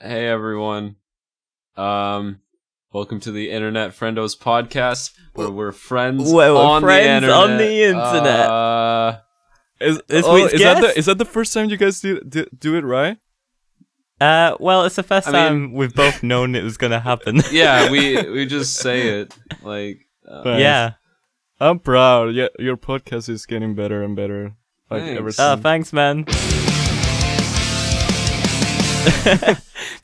Hey everyone. Welcome to the Internet Friendos podcast, where we're friends on the internet. Is that the first time you guys do it right? Well, it's the first time we've both known it was gonna happen. Yeah, we just say it like. Yeah, I'm proud. Yeah, your podcast is getting better and better. Like ever since. Thanks, man.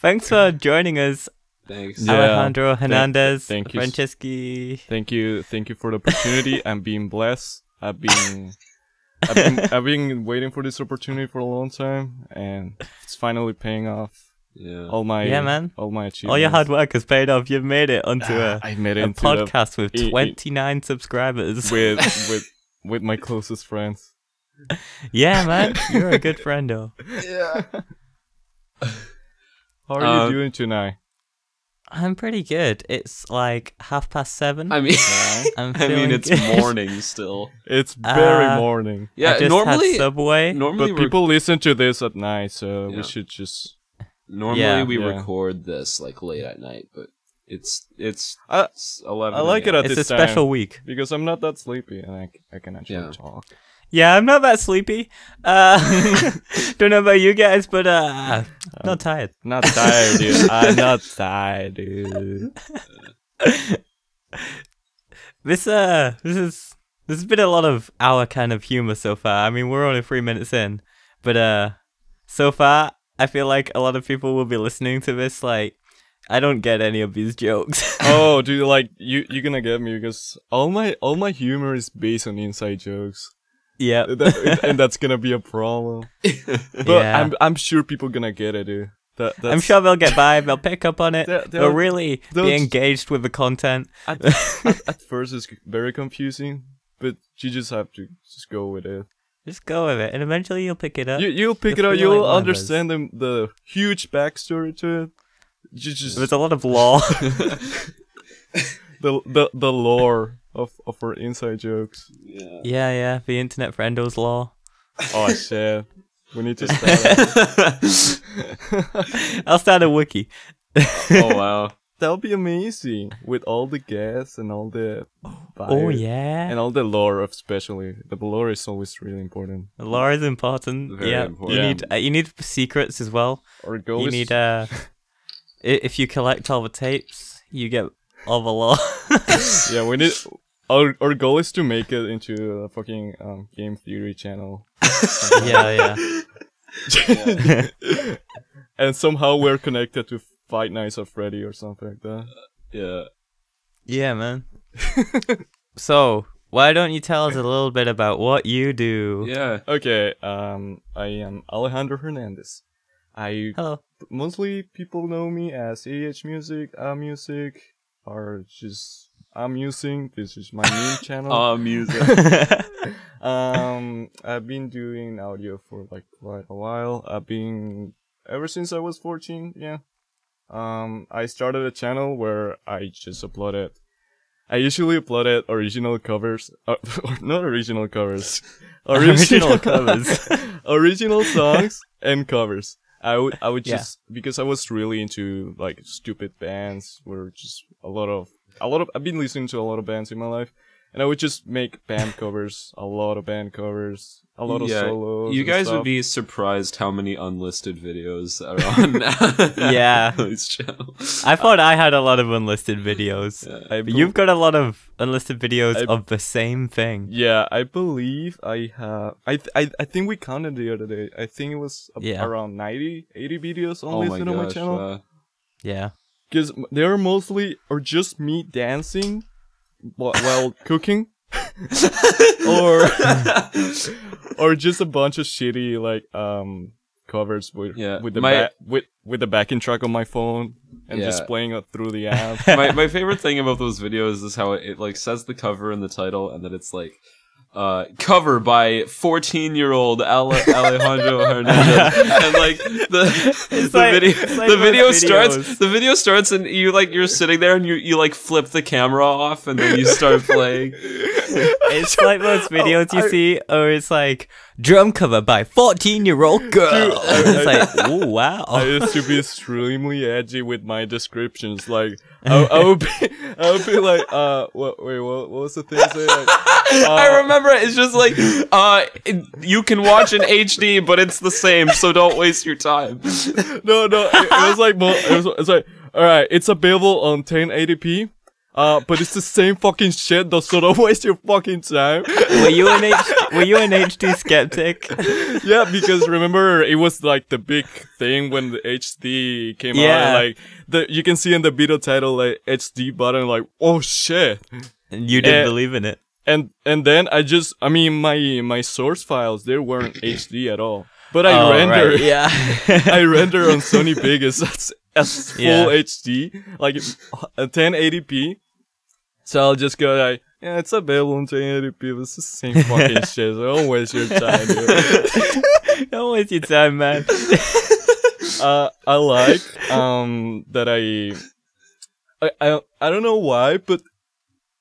Thanks for joining us. Thanks, Alejandro Hernandez. Thank you, Franceschi. Thank you for the opportunity. I'm being blessed. I've been waiting for this opportunity for a long time, and it's finally paying off. Yeah. All my achievements. All your hard work has paid off. You've made it onto a podcast with 29 subscribers. with my closest friends. Yeah, man, you're a good friendo. Yeah. How are you doing tonight? I'm pretty good. It's like 7:30. I mean, it's morning still. It's very morning. Yeah, I just normally had Subway. But people listen to this at night, so we should just. Normally we record this like late at night, but it's 11. I like it at this time. It's a special week because I'm not that sleepy and I can actually talk. Yeah, I'm not that sleepy. Don't know about you guys, but not tired. Not tired, dude. I'm not tired, dude. This has been a lot of our kind of humor so far. I mean, we're only 3 minutes in, but so far I feel like a lot of people will be listening to this like, I don't get any of these jokes. Oh, dude, like you're gonna get me because all my humor is based on inside jokes. Yeah, and that's gonna be a problem. But I'm sure people gonna get it, dude. I'm sure they'll get by. They'll pick up on it. They'll really be engaged with the content. At first, it's very confusing, but you just have to just go with it. Just go with it, and eventually you'll pick it up. You'll pick it up. You'll understand the huge backstory to it. There's a lot of lore. the lore of our inside jokes. Yeah. The Internet Friendos lore. Oh shit. We need to start. I'll start a wiki. Oh wow. That'll be amazing with all the guests and all the and all the lore, especially the lore is always really important. The lore is important. Very important. You need secrets as well. You need if you collect all the tapes, you get all the lore. Yeah, we need. Our goal is to make it into a fucking game theory channel. Yeah. And somehow we're connected to Five Nights at Freddy or something like that. Yeah, man. So, why don't you tell us a little bit about what you do? Yeah. Okay, I am Alejandro Hernandez. Hello. Mostly people know me as AHmusic, AHmusic, or just AHmusing. This is my main channel. AHmusic. I've been doing audio for like quite a while. Ever since I was 14, yeah. I started a channel where I just uploaded. I usually uploaded original covers, not original covers, original covers, original songs and covers. I would just because I was really into like stupid bands, where just a lot of I've been listening to a lot of bands in my life, and I would just make band covers, a lot of band covers, a lot of solos. You guys would be surprised how many unlisted videos are on this channel. I thought I had a lot of unlisted videos. But you've got a lot of unlisted videos of the same thing. Yeah, I believe I have. I think we counted the other day. I think it was around 80 videos unlisted on my channel. Yeah. Because they're mostly just me dancing while cooking, or just a bunch of shitty like covers with the backing track on my phone and just playing it through the app. My favorite thing about those videos is how it like says the cover in the title, and then it's like cover by 14-year-old Alejandro Hernandez, and like the video starts and you're sitting there and you like flip the camera off and then you start playing. It's like those videos you see, or it's like drum cover by 14-year-old girl. It's like, oh wow. I used to be extremely edgy with my descriptions. Like, I would be like, what was the thing? Say? Like, I remember it. It's just like, you can watch in HD, but it's the same, so don't waste your time. No, it was like, it's like, all right, it's available on 1080p. But it's the same fucking shit, though, so don't waste your fucking time. Were you an HD skeptic? Yeah, because remember, it was like the big thing when the HD came out. And, like, you can see in the video title, like, HD button, like, oh shit. And you didn't believe in it. And then my source files, they weren't HD at all. But I render, right. Yeah. I render on Sony Vegas as full HD, like 1080p. So I'll just go like, yeah, it's available on 1080p. It's the same fucking shit. So don't waste your time, dude. Don't waste your time, man. I like that I don't know why, but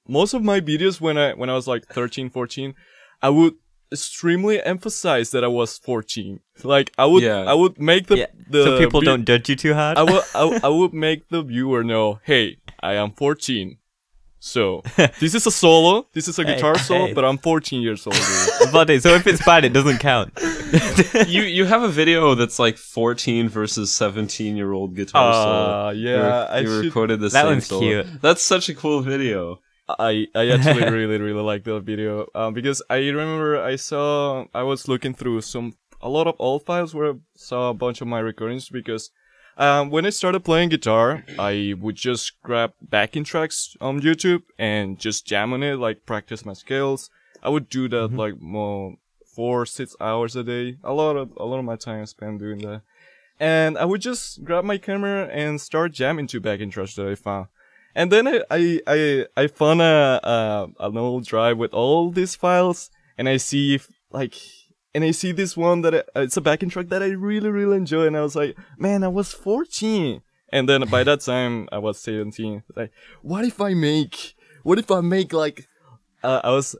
most of my videos when I was like 13, 14, I would extremely emphasize that I was 14. Like I would make the so people don't judge you too hard. I would make the viewer know, hey, I am 14. So this is a solo, this is a guitar solo, but I'm 14 years old. Buddy, so if it's bad, it doesn't count. You have a video that's like 14 versus 17-year-old guitar solo. Yeah, you recorded the that same one's solo. cute. That's such a cool video. I actually really like that video because I remember I was looking through a lot of old files where I saw a bunch of my recordings because when I started playing guitar, I would just grab backing tracks on YouTube and just jam on it, like practice my skills. I would do that like more 4-6 hours a day. A lot of my time spent doing that, and I would just grab my camera and start jamming to backing tracks that I found. And then I found an old drive with all these files, and I see this one that it's a backing track that I really enjoy, and I was like, man, I was 14, and then by that time I was 17. Like, what if I make like I was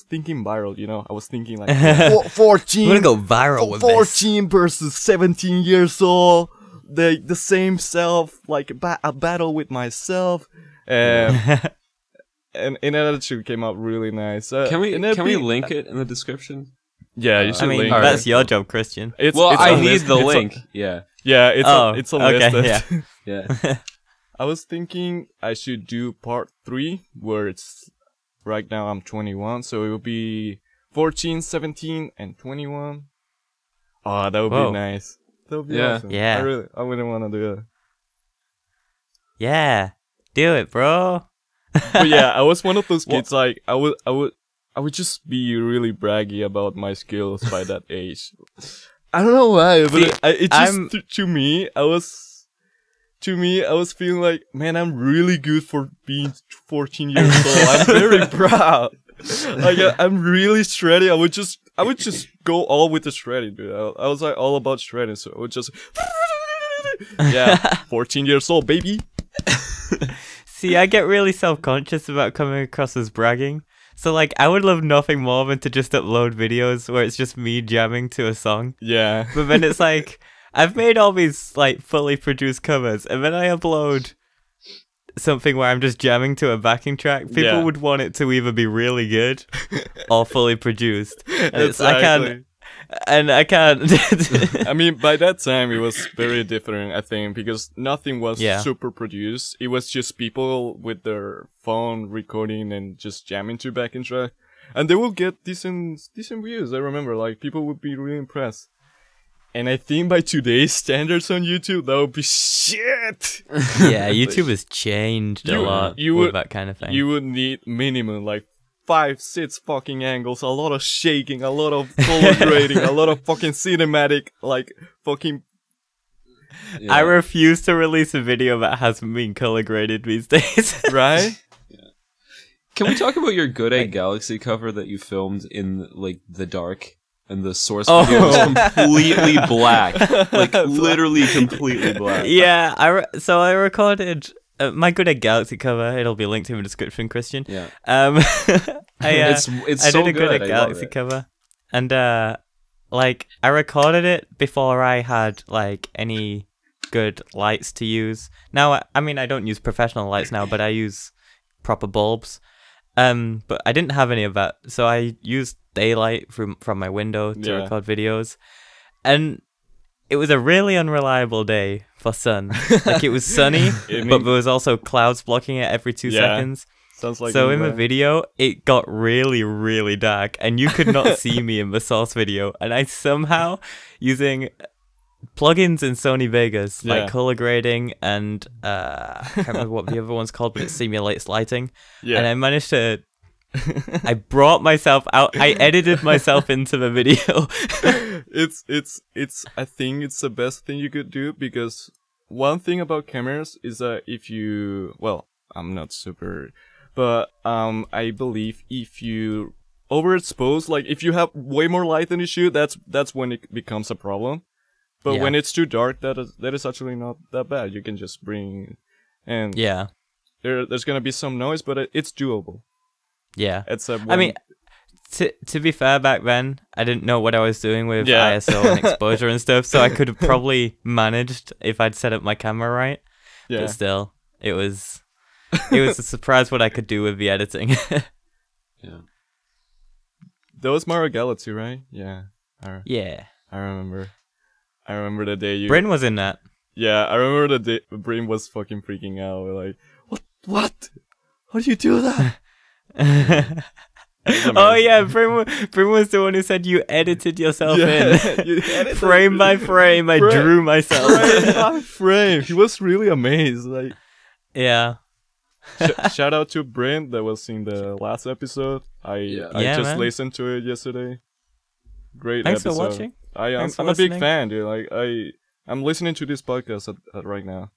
thinking viral, you know? I was thinking like 14. I'm gonna go viral with 14 versus 17 years old. The same self, like a battle with myself, and it actually came out really nice. Can we link it in the description? Yeah, you should link. That's your job, Christian. I need the link. Yeah, it's a list. Okay, yeah. I was thinking I should do part 3, where it's right now I'm 21, so it will be 14, 17, and 21. Oh, that would be nice. That would be awesome. Yeah. I wouldn't want to do it. Yeah, do it, bro. But yeah, I was one of those kids. Like I would just be really braggy about my skills by that age. I don't know why, but to me, I was feeling like, man, I'm really good for being 14 years old. I'm very proud. Like I'm really shreddy. I would just go all with the shredding, dude. I was like all about shredding, so I would just 14 years old, baby. See, I get really self-conscious about coming across as bragging. So like, I would love nothing more than to just upload videos where it's just me jamming to a song. Yeah. But then it's like, I've made all these like fully produced covers, and then I upload something where I'm just jamming to a backing track. People would want it to either be really good or fully produced. Exactly. I can't. I mean, by that time it was very different, I think, because nothing was super produced. It was just people with their phone recording and just jamming to backing track, and they will get decent views. I remember, like, people would be really impressed. And I think by today's standards on YouTube, that would be shit. Yeah, YouTube has changed a lot with that kind of thing. You would need minimum like 5-6 fucking angles, a lot of shaking, a lot of color grading, a lot of fucking cinematic, like fucking. Yeah. I refuse to release a video that hasn't been color graded these days. Right? Can we talk about your Good Egg Galaxy cover that you filmed in like the dark? And the source video is completely black, like literally completely black. Yeah, I recorded my Good Egg Galaxy cover. It'll be linked in the description, Christian. Yeah. I it's so did a Good Egg good. Galaxy cover, And like I recorded it before I had like any good lights to use. Now I mean I don't use professional lights now, but I use proper bulbs. But I didn't have any of that, so I used daylight from my window to record videos, and it was a really unreliable day for sun. Like it was sunny, but there was also clouds blocking it every 2 seconds. Sounds like so in the video, it got really, really dark, and you could not see me in the source video. And I somehow, using plugins in Sony Vegas, like color grading and I can't remember what the other one's called, but it simulates lighting. Yeah. And I managed to. I brought myself out. I edited myself into the video. It's. I think it's the best thing you could do, because one thing about cameras is that if you, well, I'm not super. But I believe if you overexpose, like if you have way more light than you should, that's when it becomes a problem. But when it's too dark, that is actually not that bad. You can just bring, and there's gonna be some noise, but it's doable. Yeah, I mean, to be fair, back then I didn't know what I was doing with ISO and exposure and stuff, so I could have probably managed if I'd set up my camera right. Yeah. But still, it was a surprise what I could do with the editing. Yeah. That was Mario Galaxy, right? Yeah. Yeah. I remember. I remember the day you... Bryn was in that. Yeah, I remember the day Bryn was fucking freaking out. We're like, what? How do you do that? Oh yeah, Bryn was the one who said you edited yourself in. You edited frame by frame, I drew myself. Frame by frame. He was really amazed. Like, yeah. Shout out to Brent that was in the last episode. I just listened to it yesterday. Great Thanks episode. For watching. I'm a big fan, dude. Like I'm listening to this podcast at right now.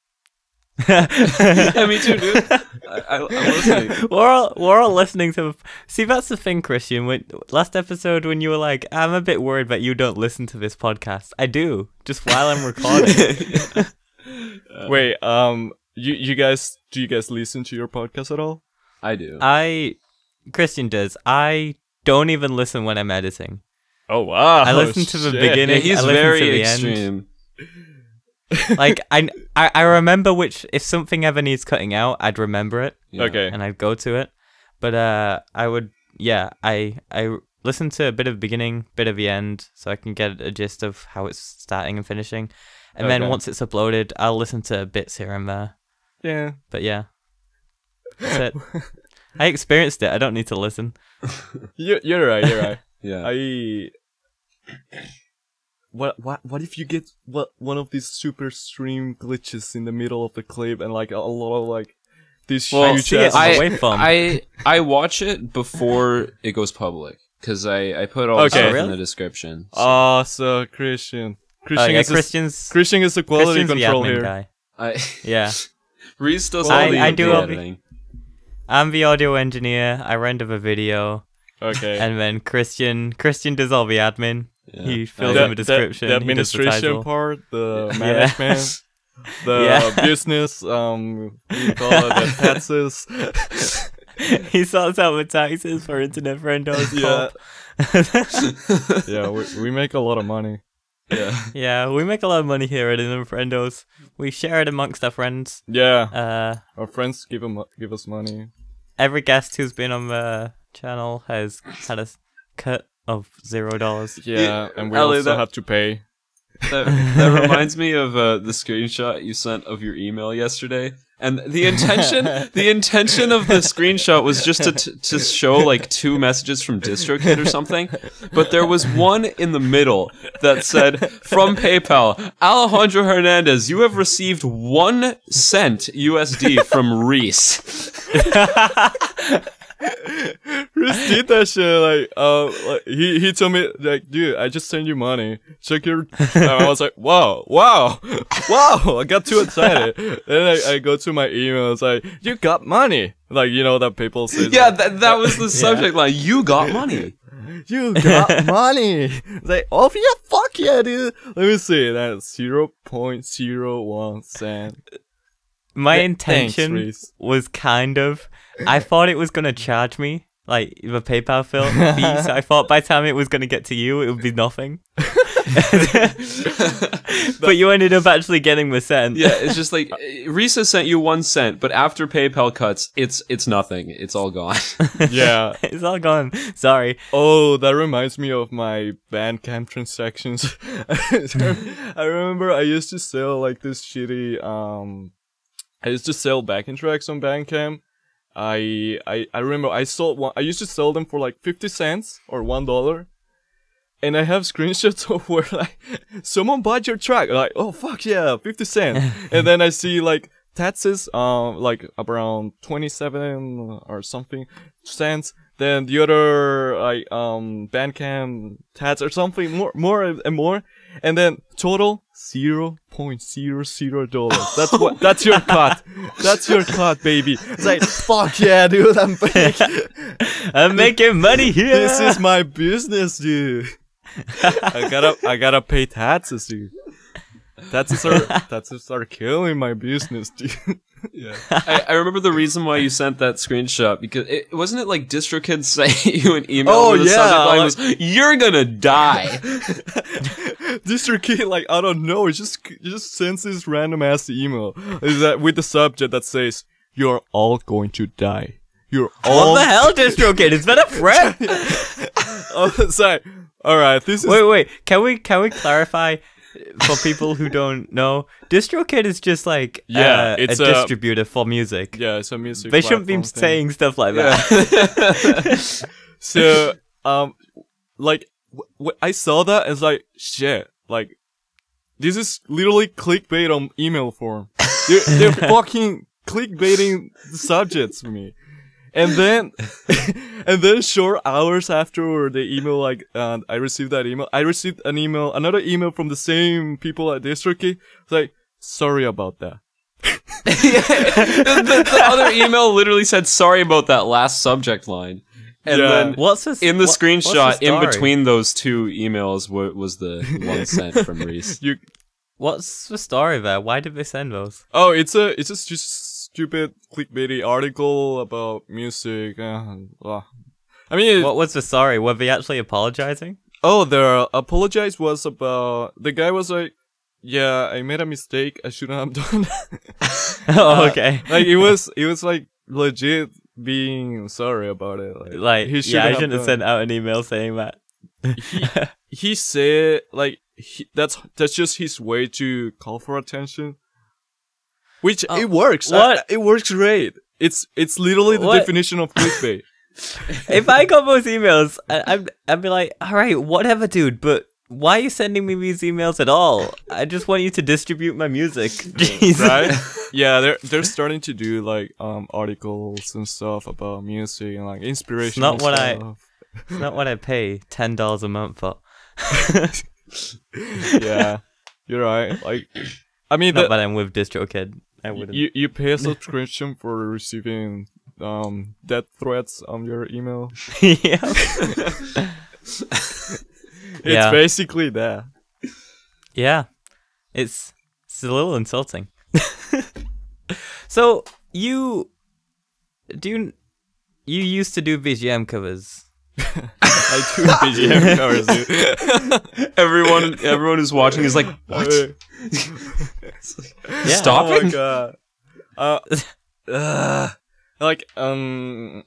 Yeah, me too, dude. I'm listening. We're all listening to. See, that's the thing, Christian. Last episode, when you were like, "I'm a bit worried that you don't listen to this podcast," I do, just while I'm recording. Wait, you guys, do you guys listen to your podcast at all? I do. Christian does. I don't even listen when I'm editing. Oh wow! I listen to the beginning. Yeah, he's very extreme. Like I remember if something ever needs cutting out, I'd remember it. Yeah. Okay. And I'd go to it. But I would I listen to a bit of the beginning, bit of the end, so I can get a gist of how it's starting and finishing. And then once it's uploaded, I'll listen to bits here and there. Yeah. But yeah. That's it. I experienced it. I don't need to listen. You're right. Yeah. What if you get one of these super stream glitches in the middle of the clip and like a lot of like these huge I watch it before it goes public because I put all the stuff in the description. So. Oh, so Christian is the quality control here. Yeah. Reece does all the editing. I'm the audio engineer. I render the video. Okay. And then Christian does all the admin. Yeah. He fills in the description. The administration part, the management, the business, we call it the taxes. He sorts out the taxes for Internet Friendos. Yeah, we make a lot of money. Yeah, we make a lot of money here at Internet Friendos. We share it amongst our friends. Yeah. Our friends give us money. Every guest who's been on the channel has had a cut of $0. Yeah, and we also have to pay. That reminds me of the screenshot you sent of your email yesterday. And the intention of the screenshot was just to show like 2 messages from DistroKid or something. But there was one in the middle that said, "From PayPal, Alejandro Hernandez, you have received 1 cent USD from Reece." Reece did that shit like he told me like, "Dude, I just sent you money. Check your." I was like, wow, I got too excited. Then I go to my email. It's like, "You got money." Like, you know that people say. Yeah, that was the subject line. You got money. You got money. It's like, oh yeah, fuck yeah, dude. Let me see. That's 0.01 cent. My intention was kind of, I thought it was going to charge me like the PayPal fee. So I thought by the time it was going to get to you, it would be nothing. But you ended up actually getting the cent. Yeah, it's just like Reece sent you 1 cent, but after PayPal cuts, it's nothing. It's all gone. Yeah. It's all gone. Sorry. Oh, that reminds me of my Bandcamp transactions. I remember I used to sell like this shitty I used to sell backing tracks on Bandcamp. I remember I used to sell them for like 50 cents or $1. And I have screenshots of where like someone bought your track, like, oh fuck yeah, 50 cents. And then I see like taxes, like around 27 or something cents. Then the other like Bandcamp tax or something more and more. And then total $0.00. That's your cut. That's your cut, baby. It's like, fuck yeah, dude, I'm making money here. This is my business, dude. I gotta pay taxes, dude. Taxes are killing my business, dude. Yeah, I remember the reason why you sent that screenshot, because it wasn't it like DistroKid sent you an email. Oh where the yeah, subject line was "You're gonna die." DistroKid, like I don't know, it just sends this random ass email is that with the subject that says "You're all going to die." You're all. What the hell, DistroKid? Is that a threat? Oh, sorry. All right, this is. Wait. Can we clarify for people who don't know? DistroKid is just like it's a distributor for music. Yeah, it's a music. They shouldn't be platform saying thing. stuff like that. So, like, I saw that and it's like, shit, like, this is literally clickbait on email form. They're fucking clickbaiting the subjects for me. And then, short hours after the email, like, I received that email, I received another email from the same people at DistroKid. It's like, sorry about that. the other email literally said, "Sorry about that" last subject line. And then in the screenshot, in between those two emails, was the 1 cent from Reece. What's the story there? Why did they send those? Oh, it's just stupid clickbaity article about music. I mean, What was the story? Were they actually apologizing? Oh, their apologize was about the guy was like, "Yeah, I made a mistake. I shouldn't have done." Oh, okay. Like it was like legit being sorry about it. Like, he I shouldn't have sent out an email saying that. He said like that's just his way to call for attention. Which it works. What? It works great. It's literally the definition of clickbait. If I got those emails, I'd be like, all right, whatever, dude. But why are you sending me these emails at all? I just want you to distribute my music. Jeez. Right? Yeah, they're starting to do like articles and stuff about music and like inspirational stuff. It's not what I pay $10 a month for. Yeah, you're right. Like, I mean, not that I'm with DistroKid. I wouldn't. You pay a subscription for receiving death threats on your email. Yeah. It's basically that. Yeah, it's a little insulting. So you used to do BGM covers. I do BGM covers, dude. Everyone who's watching is like, what? Yeah. Stop Oh it! my god. Like a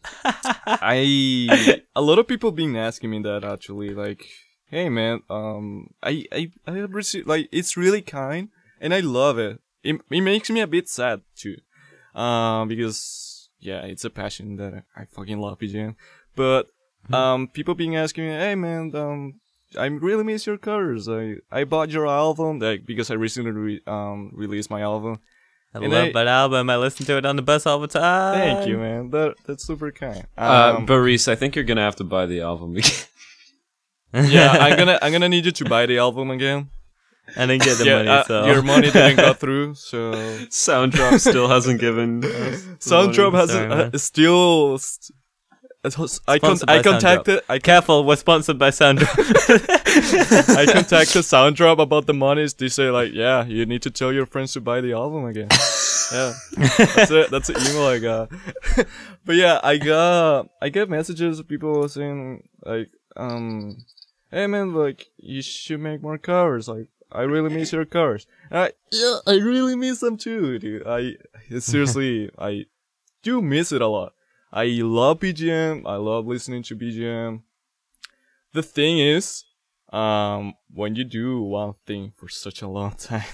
lot of people been asking me that actually. Like, hey man, I have received, like, it's really kind and I love it. It makes me a bit sad too, because yeah, it's a passion that I fucking love BGM. But people been asking me, hey man, I really miss your covers. I bought your album, like, because I recently released my album. I love that album. I listen to it on the bus all the time. Thank you, man. That's super kind. But Reece, I think you're gonna have to buy the album again. Yeah, I'm gonna need you to buy the album again. I didn't get the money, so your money didn't go through. So Sounddrop still hasn't given. Sounddrop hasn't still. I contacted. Careful, we're sponsored by Sounddrop. I contacted Sounddrop about the monies. They say like, yeah, you need to tell your friends to buy the album again. Yeah, that's it. That's the email I got. But yeah, I get messages of people saying like, hey man, like you should make more covers. Like I really miss your covers. Yeah, I really miss them too, dude. Seriously, I do miss it a lot. I love BGM. I love listening to BGM. The thing is, when you do one thing for such a long time,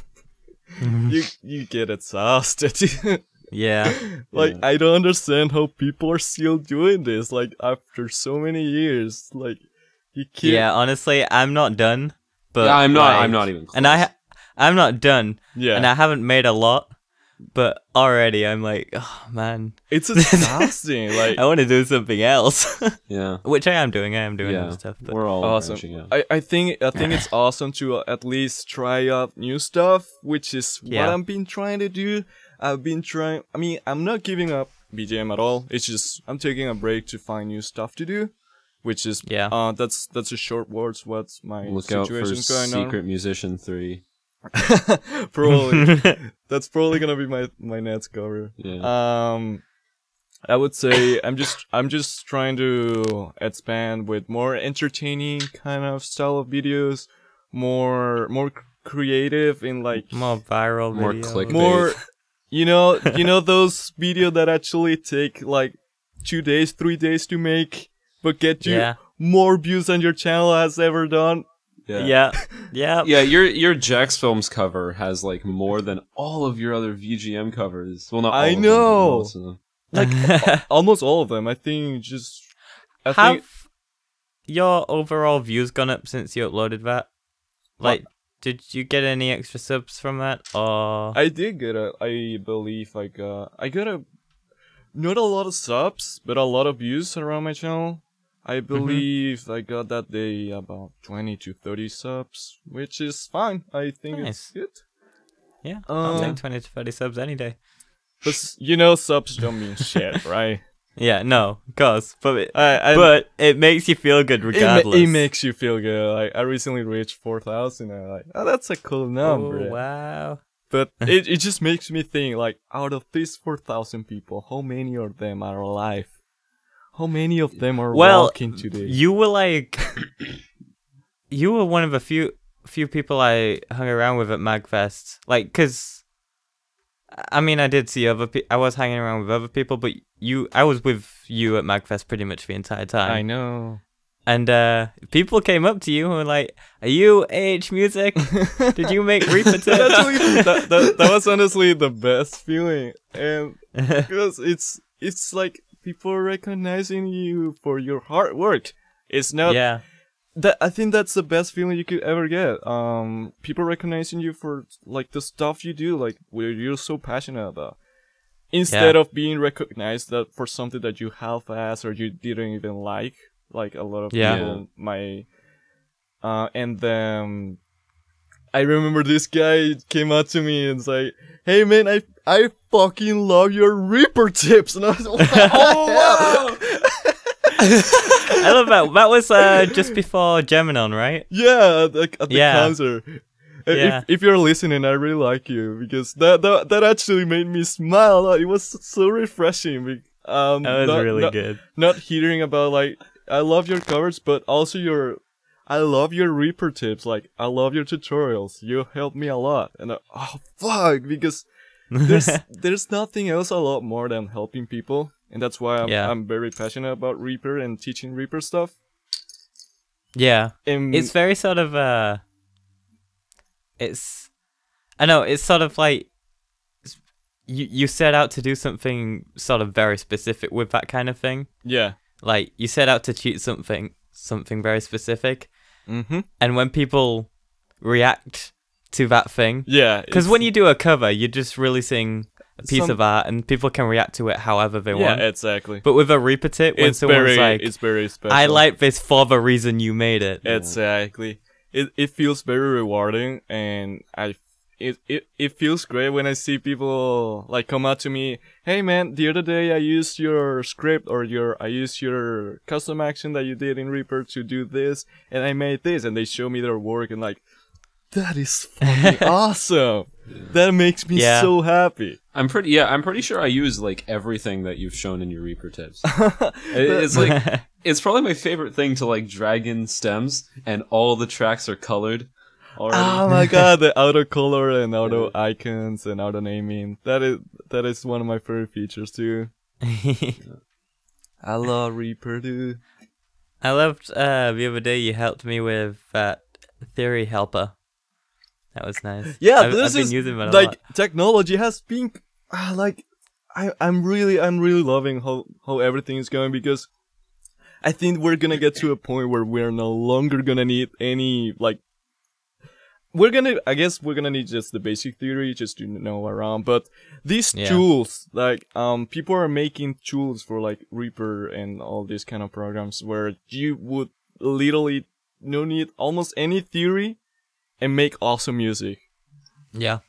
you get exhausted. Yeah. Like, I don't understand how people are still doing this, like, after so many years. Like, you can't... Yeah, honestly, I'm not done. But yeah, I'm not. like, I'm not even close. And I'm not done. Yeah. And I haven't made a lot. But already I'm like, oh man, it's exhausting. Like, I want to do something else. Yeah. Which I am doing. Yeah. Stuff. But We're all awesome. branching out. I think it's awesome to at least try out new stuff, which is what I've been trying to do. I've been trying. I mean, I'm not giving up BGM at all. It's just I'm taking a break to find new stuff to do, which is that's a short words. What's my Look out for situation going on? Secret Musician 3. Probably. That's probably gonna be my next cover. Yeah. I would say I'm just trying to expand with more entertaining kind of style of videos, more creative in like more viral, more videos. clickbait. more, you know those videos that actually take like 2 days, 3 days to make, but get you more views than your channel has ever done. Yeah. Your Jax Films cover has like more than all of your other VGM covers. Well, not all I of know. them, but most of them. Like almost all of them. I think have your overall views gone up since you uploaded that? Like, did you get any extra subs from that? Or I did get I believe I got not a lot of subs, but a lot of views around my channel. I believe I got that day about 20 to 30 subs, which is fine. I think it's good. Yeah, I'll take 20 to 30 subs any day. But subs don't mean shit, right? Yeah, no, of course. But it makes you feel good regardless. It makes you feel good. Like, I recently reached 4,000 and I'm like, oh, that's a cool number. Oh, wow. But it just makes me think, like, out of these 4,000 people, how many of them are alive? How many of them are walking today? You were like, you were one of a few people I hung around with at MagFest. Like, cause, I mean, I did see I was hanging around with other people, but I was with you at MagFest pretty much the entire time. I know. And people came up to you and were like, "Are you AHmusic? Did you make Reaper?" that was honestly the best feeling, and because it's like people recognizing you for your hard work. It's not. Yeah. I think that's the best feeling you could ever get. People recognizing you for like the stuff you do, like what you're so passionate about, instead of being recognized that for something that you half-ass or you didn't even like a lot of people. And then I remember this guy came out to me and was like, "Hey man, I fucking love your Reaper tips," and I was like, "Oh wow." I love that. That was just before Geminon, right? Yeah, at the concert. Yeah. If you're listening, I really like you because that actually made me smile a lot. It was so refreshing. That was really good. Not hearing about like I love your covers, but also I love your Reaper tips. Like I love your tutorials. You helped me a lot, and because there's nothing else a lot more than helping people. And that's why I'm very passionate about Reaper and teaching Reaper stuff. Yeah. It's very sort of, I know, it's sort of like, you set out to do something sort of very specific with that kind of thing. Yeah. Like, you set out to cheat something very specific. Mm-hmm. And when people react to that thing. Yeah. Because when you do a cover, you're just releasing a piece of art and people can react to it however they want. Yeah, exactly. But with a Reaper tip, when someone's like, it's very special. I like this for the reason you made it. Exactly. It feels very rewarding, and it feels great when I see people like come out to me, "Hey man, the other day I used your script or I used your custom action that you did in Reaper to do this, and I made this," and they show me their work and like, That is fucking awesome. That makes me so happy. I'm pretty sure I use like everything that you've shown in your Reaper tips. It's like it's probably my favorite thing to like drag in stems and all the tracks are colored already. Oh my god, the auto color and auto icons and auto naming. That is one of my favorite features too. I love Reaper, dude. I loved the other day you helped me with that theory helper. That was nice. Yeah, I've this been is using it a like lot. technology has been like I'm really loving how everything is going, because I think we're gonna get to a point where we're no longer gonna need any like I guess we're gonna need just the basic theory just to know around, but these tools, like people are making tools for like Reaper and all these kind of programs where you would literally no need almost any theory and make awesome music. Yeah.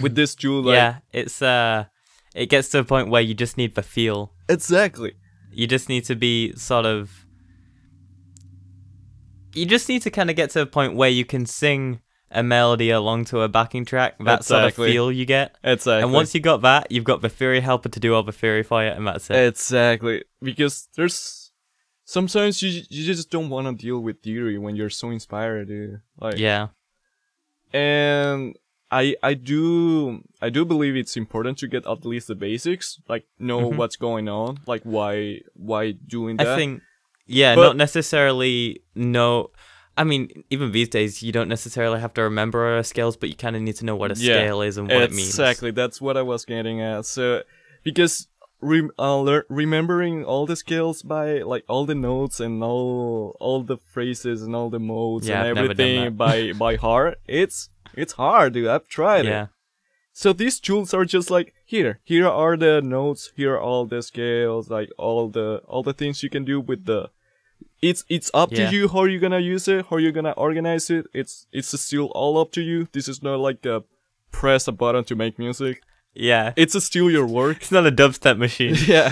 With this tool, like, it's it gets to a point where you just need the feel. Exactly. You just need to be sort of you just need to kind of get to a point where you can sing a melody along to a backing track. That sort of feel you get. Exactly. And once you got that, you've got the theory helper to do all the theory for you, and that's it. Exactly. Because there's sometimes you just don't want to deal with theory when you're so inspired, dude. Like, yeah. And I do believe it's important to get at least the basics, like know what's going on, like why doing that. I think not necessarily know. I mean, even these days, you don't necessarily have to remember our scales, but you kind of need to know what a scale is and what it means. Exactly, that's what I was getting at. So, because remembering all the scales by like all the notes and all the phrases and all the modes and everything by heart, it's hard, dude. I've tried it. So these tools are just like here are the notes, here are all the scales, like all the things you can do with the. It's up to you how you're gonna use it, how you're gonna organize it. It's still all up to you. This is not like a press a button to make music. Yeah. It's still your work. It's not a dubstep machine. Yeah.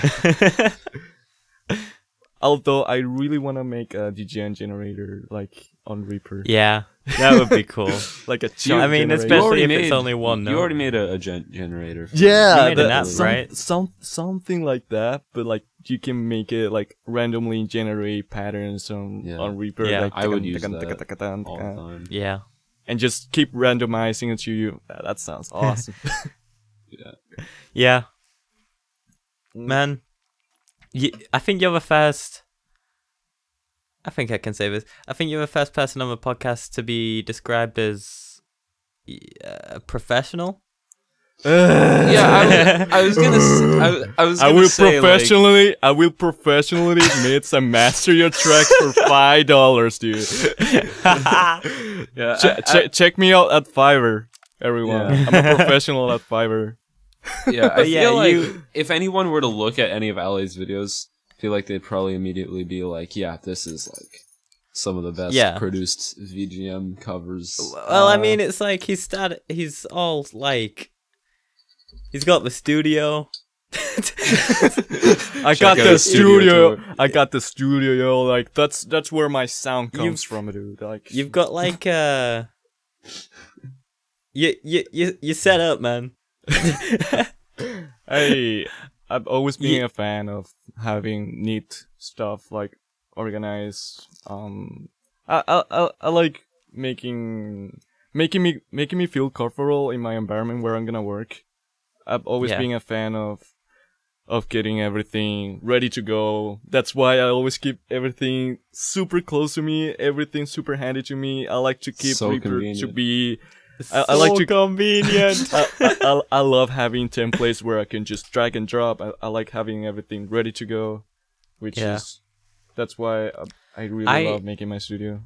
Although I really want to make a DGN generator like on Reaper. Yeah. That would be cool. Like a chunk generator. Especially if it's only one note. You already made a generator. Yeah. You made an app, right? Something like that, but like you can make it like randomly generate patterns on Reaper. Yeah, like, I would use that all the time. Yeah. And just keep randomizing it to you. That sounds awesome. Yeah. Man, I think you're the first. I think I can say this. I think you're the first person on the podcast to be described as professional. Yeah, I was gonna say, I will professionally mix and master your tracks for $5, dude. Yeah, check me out at Fiverr, everyone. Yeah. I'm a professional at Fiverr. Yeah, I feel like if anyone were to look at any of Ali's videos, I feel like they'd probably immediately be like, yeah, this is like some of the best produced VGM covers. Well, I mean, it's like he's all like, he's got the studio. I got the studio, yo. Like that's where my sound comes from, dude. Like you've got like you set up, man. I've always been a fan of having neat stuff like organized. I like making me feel comfortable in my environment where I'm gonna work. I've always been a fan of getting everything ready to go. That's why I always keep everything super close to me, everything super handy to me. I like to keep Reaper to be. I like to convenient. I love having templates where I can just drag and drop. I like having everything ready to go, that's why I really love making my studio.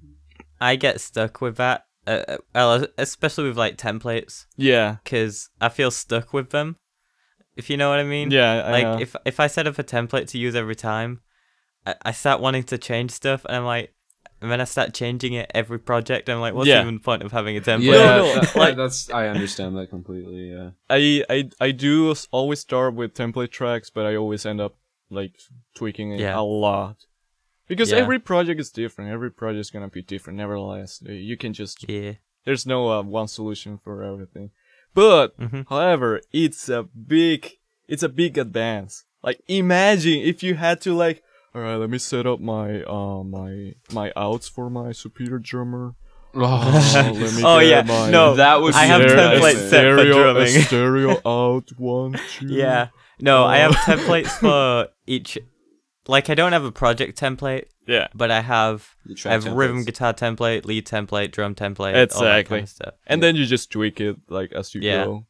I get stuck with that, especially with like templates. Yeah, because I feel stuck with them. If you know what I mean. Yeah, like I know. If I set up a template to use every time, I start wanting to change stuff, and I'm like. And then I start changing it every project. I'm like, what's even the point of having a template? Yeah, I understand that completely. Yeah, I do always start with template tracks, but I always end up like tweaking it a lot because every project is different. Every project is gonna be different. Nevertheless, you can just There's no one solution for everything. But however, it's a big advance. Like, imagine if you had to like, all right, let me set up my my outs for my superior drummer. Let me get my, no, that would be I have templates set for drumming. Stereo out 1, 2. Yeah, no, I have templates for each. Like, I don't have a project template. Yeah, but I have rhythm templates. guitar template, lead template, drum template, exactly. all that kind of stuff. And then you just tweak it like as you Yeah. go,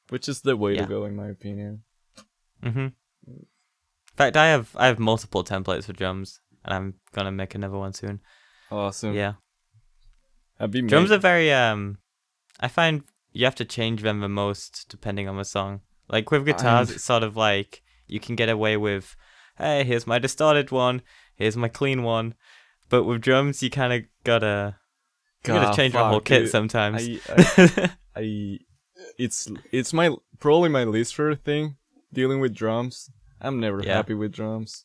which is the way Yeah. to go, in my opinion. In fact, I have multiple templates for drums, and I'm gonna make another one soon. Awesome. Yeah, Have you drums made- are very I find you have to change them the most depending on the song. Like with guitars, it's sort of like you can get away with, hey, here's my distorted one, here's my clean one. But with drums, you kind of gotta change the whole fuck, kit dude. sometimes. It's my probably my least favorite thing, dealing with drums. I'm never Yeah. happy with drums.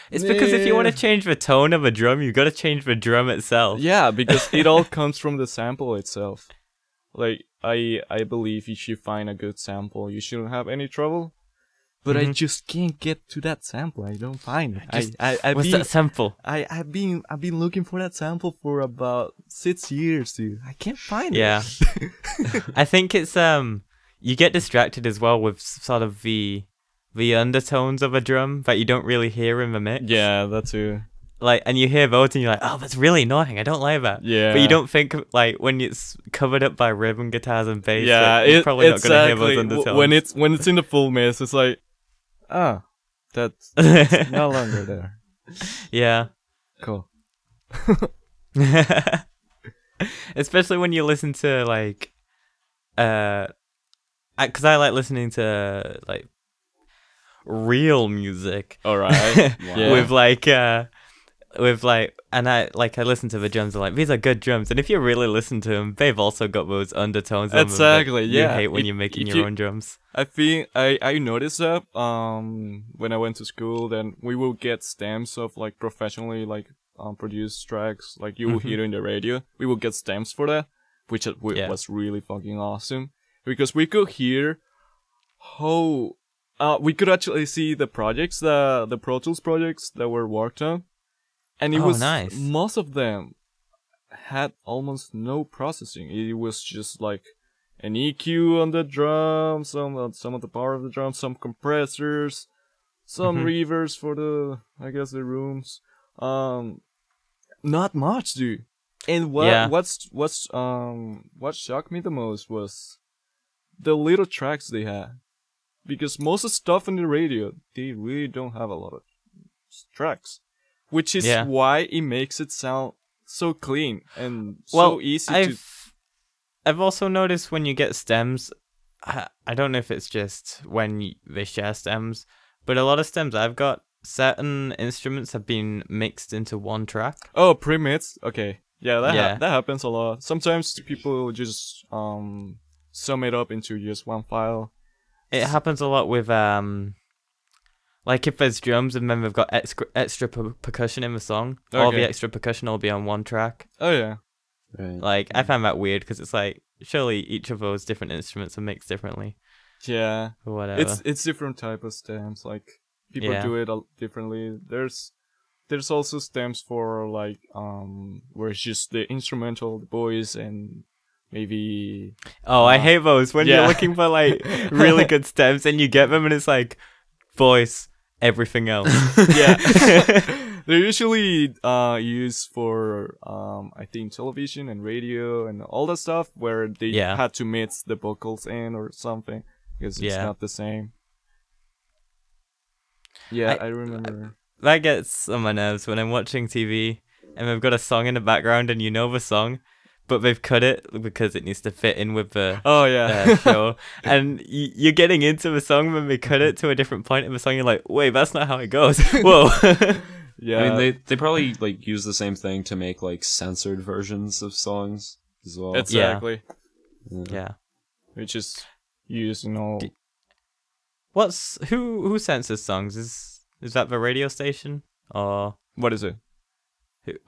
It's because if you want to Nah. change the tone of a drum, you've got to change the drum itself. Yeah, because it all comes from the sample itself. Like, I believe if you find a good sample, you shouldn't have any trouble. But I just can't get to that sample. I don't find it. What's that sample? I've been looking for that sample for about 6 years, dude. I can't find it. Yeah. I think it's you get distracted as well with sort of the undertones of a drum that you don't really hear in the mix. Yeah, that too. Like, and you hear those and you're like, oh, that's really annoying. I don't like that. Yeah. But you don't think like when it's covered up by rhythm guitars and bass. Yeah, you're probably not gonna hear exactly. those undertones. When it's in the full mix, it's like, that's no longer there. Yeah. Cool. Especially when you listen to like, because I like listening to like real music. All right. Yeah. with like, and I listen to the drums and like, these are good drums, and if you really listen to them, they've also got those undertones. Exactly, You yeah. hate when If- you're making if your you- own drums. I think I noticed that when I went to school, then we will get stamps of like professionally like produced tracks, like you will hear in the radio. We will get stamps for that, which was really fucking awesome because we could hear how we could actually see the projects, the Pro Tools projects that were worked on, and it was nice. Most of them had almost no processing. It was just like an EQ on the drum, some of the power of the drum, some compressors, some reverbs for the rooms. Not much, dude. And what shocked me the most was the little tracks they had, because most of the stuff on the radio they really don't have a lot of tracks, which is why it makes it sound so clean and so easy to. I've also noticed when you get stems, I don't know if it's just when they share stems, but a lot of stems I've got, certain instruments have been mixed into one track. Oh, pre-mix? Okay. Yeah, that happens a lot. Sometimes people just sum it up into just one file. It happens a lot with like if there's drums and then we've got extra percussion in the song, all the extra percussion will be on one track. Oh yeah. Right. Like, I find that weird because it's like, surely each of those different instruments are mixed differently. Yeah. Or whatever. It's different type of stems. Like, people do it differently. There's also stems for like where it's just the instrumental, the voice, and maybe. Oh, I hate those when you're looking for like really good stems and you get them and it's like voice, everything else. Yeah. They're usually used for I think television and radio and all that stuff where they had to mix the vocals in or something because it's not the same. Yeah, I remember. That gets on my nerves when I'm watching TV and they've got a song in the background and you know the song, but they've cut it because it needs to fit in with the show. And you're getting into the song when they cut it to a different point in the song. You're like, wait, that's not how it goes. Whoa. Yeah, I mean, they probably like use the same thing to make like censored versions of songs as well. Exactly. Yeah. Which is used in all. Who censors songs? Is that the radio station or what is it?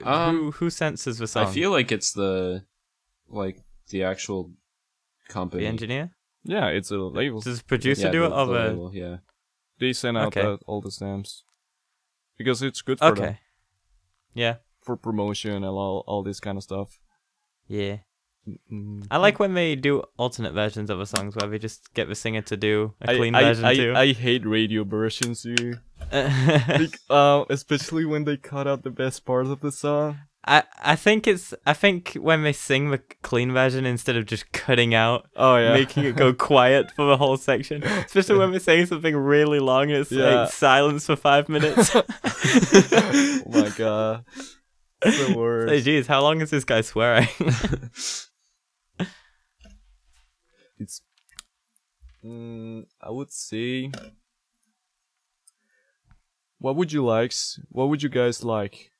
who censors the song? I feel like it's the like the actual company? The engineer? Yeah, it's a label. Does the producer do it? the Or the... label, yeah. They send out Okay. all the stamps because it's good for them, Okay. Yeah. for promotion and all this kind of stuff. Yeah. Mm. I like when they do alternate versions of a songs where they just get the singer to do a clean version too. I hate radio versions, dude. Like, especially when they cut out the best parts of the song. I think when they sing the clean version instead of just cutting out, Oh yeah, making it go quiet for the whole section, especially when they're saying something really long and it's Yeah. like silence for 5 minutes. Oh my god, it's the worst. Hey, geez, how long is this guy swearing? It's, I would say, what would you guys like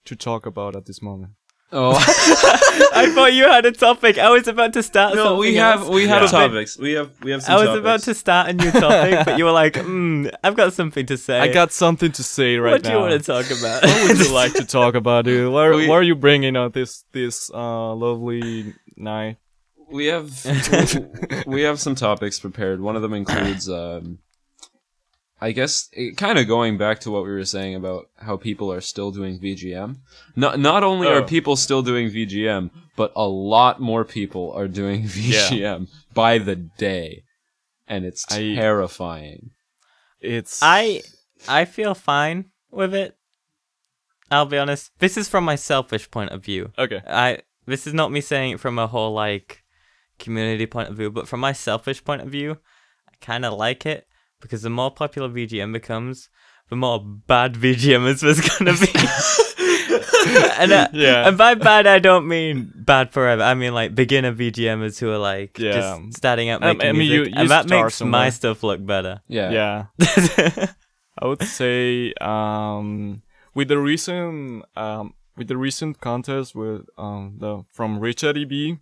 to talk about at this moment? Oh I thought you had a topic. I was about to start. no, something we else. have Yeah. topics. We have some. I was topics. about to start a new topic, but you were like, I've got something to say. I got something to say right What now. do you want to talk about? What would you like to talk about, dude? What We- are you bringing on this lovely night? We have we have some topics prepared. One of them includes, I guess, kind of going back to what we were saying about how people are still doing VGM. Not only are Oh. people still doing VGM, but a lot more people are doing VGM by the day, and it's terrifying. It's I feel fine with it. I'll be honest. This is from my selfish point of view. okay. This is not me saying it from a whole like community point of view, but from my selfish point of view, I kind of like it because the more popular VGM becomes, the more bad VGMers there's gonna be. and Yeah. and by bad I don't mean bad forever. I mean like beginner VGMers who are like Yeah. just starting out making I mean, music, you and that start makes my somewhere. stuff look better. Yeah. Yeah. I would say with the recent contest with the from Richard EB,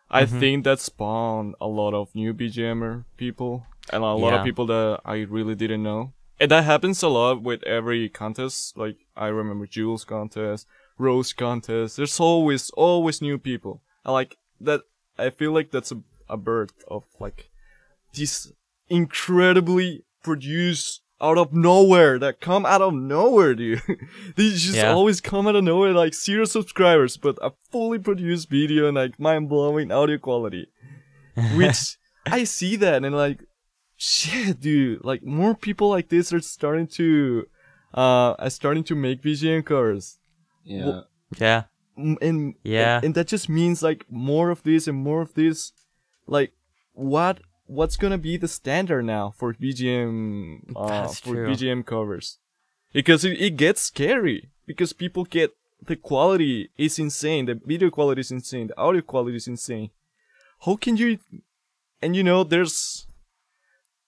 I think that spawned a lot of new BGMer people and a lot Yeah. of people that I really didn't know. And that happens a lot with every contest. Like I remember Jules contest, Rose contest. There's always new people. I like that. I feel like that's a birth of like these incredibly produced out of nowhere that come out of nowhere, dude. They just Yeah. always come out of nowhere, like 0 subscribers, but a fully produced video and like mind blowing audio quality. Which I see that and like, shit, dude. Like more people like this are starting to make VGM covers. Yeah. Well, Yeah. And Yeah. and that just means like more of this and more of this. Like what's gonna be the standard now for VGM That's for true. VGM covers? Because it gets scary because people get the quality is insane, the video quality is insane, the audio quality is insane. How can you? And you know, there's,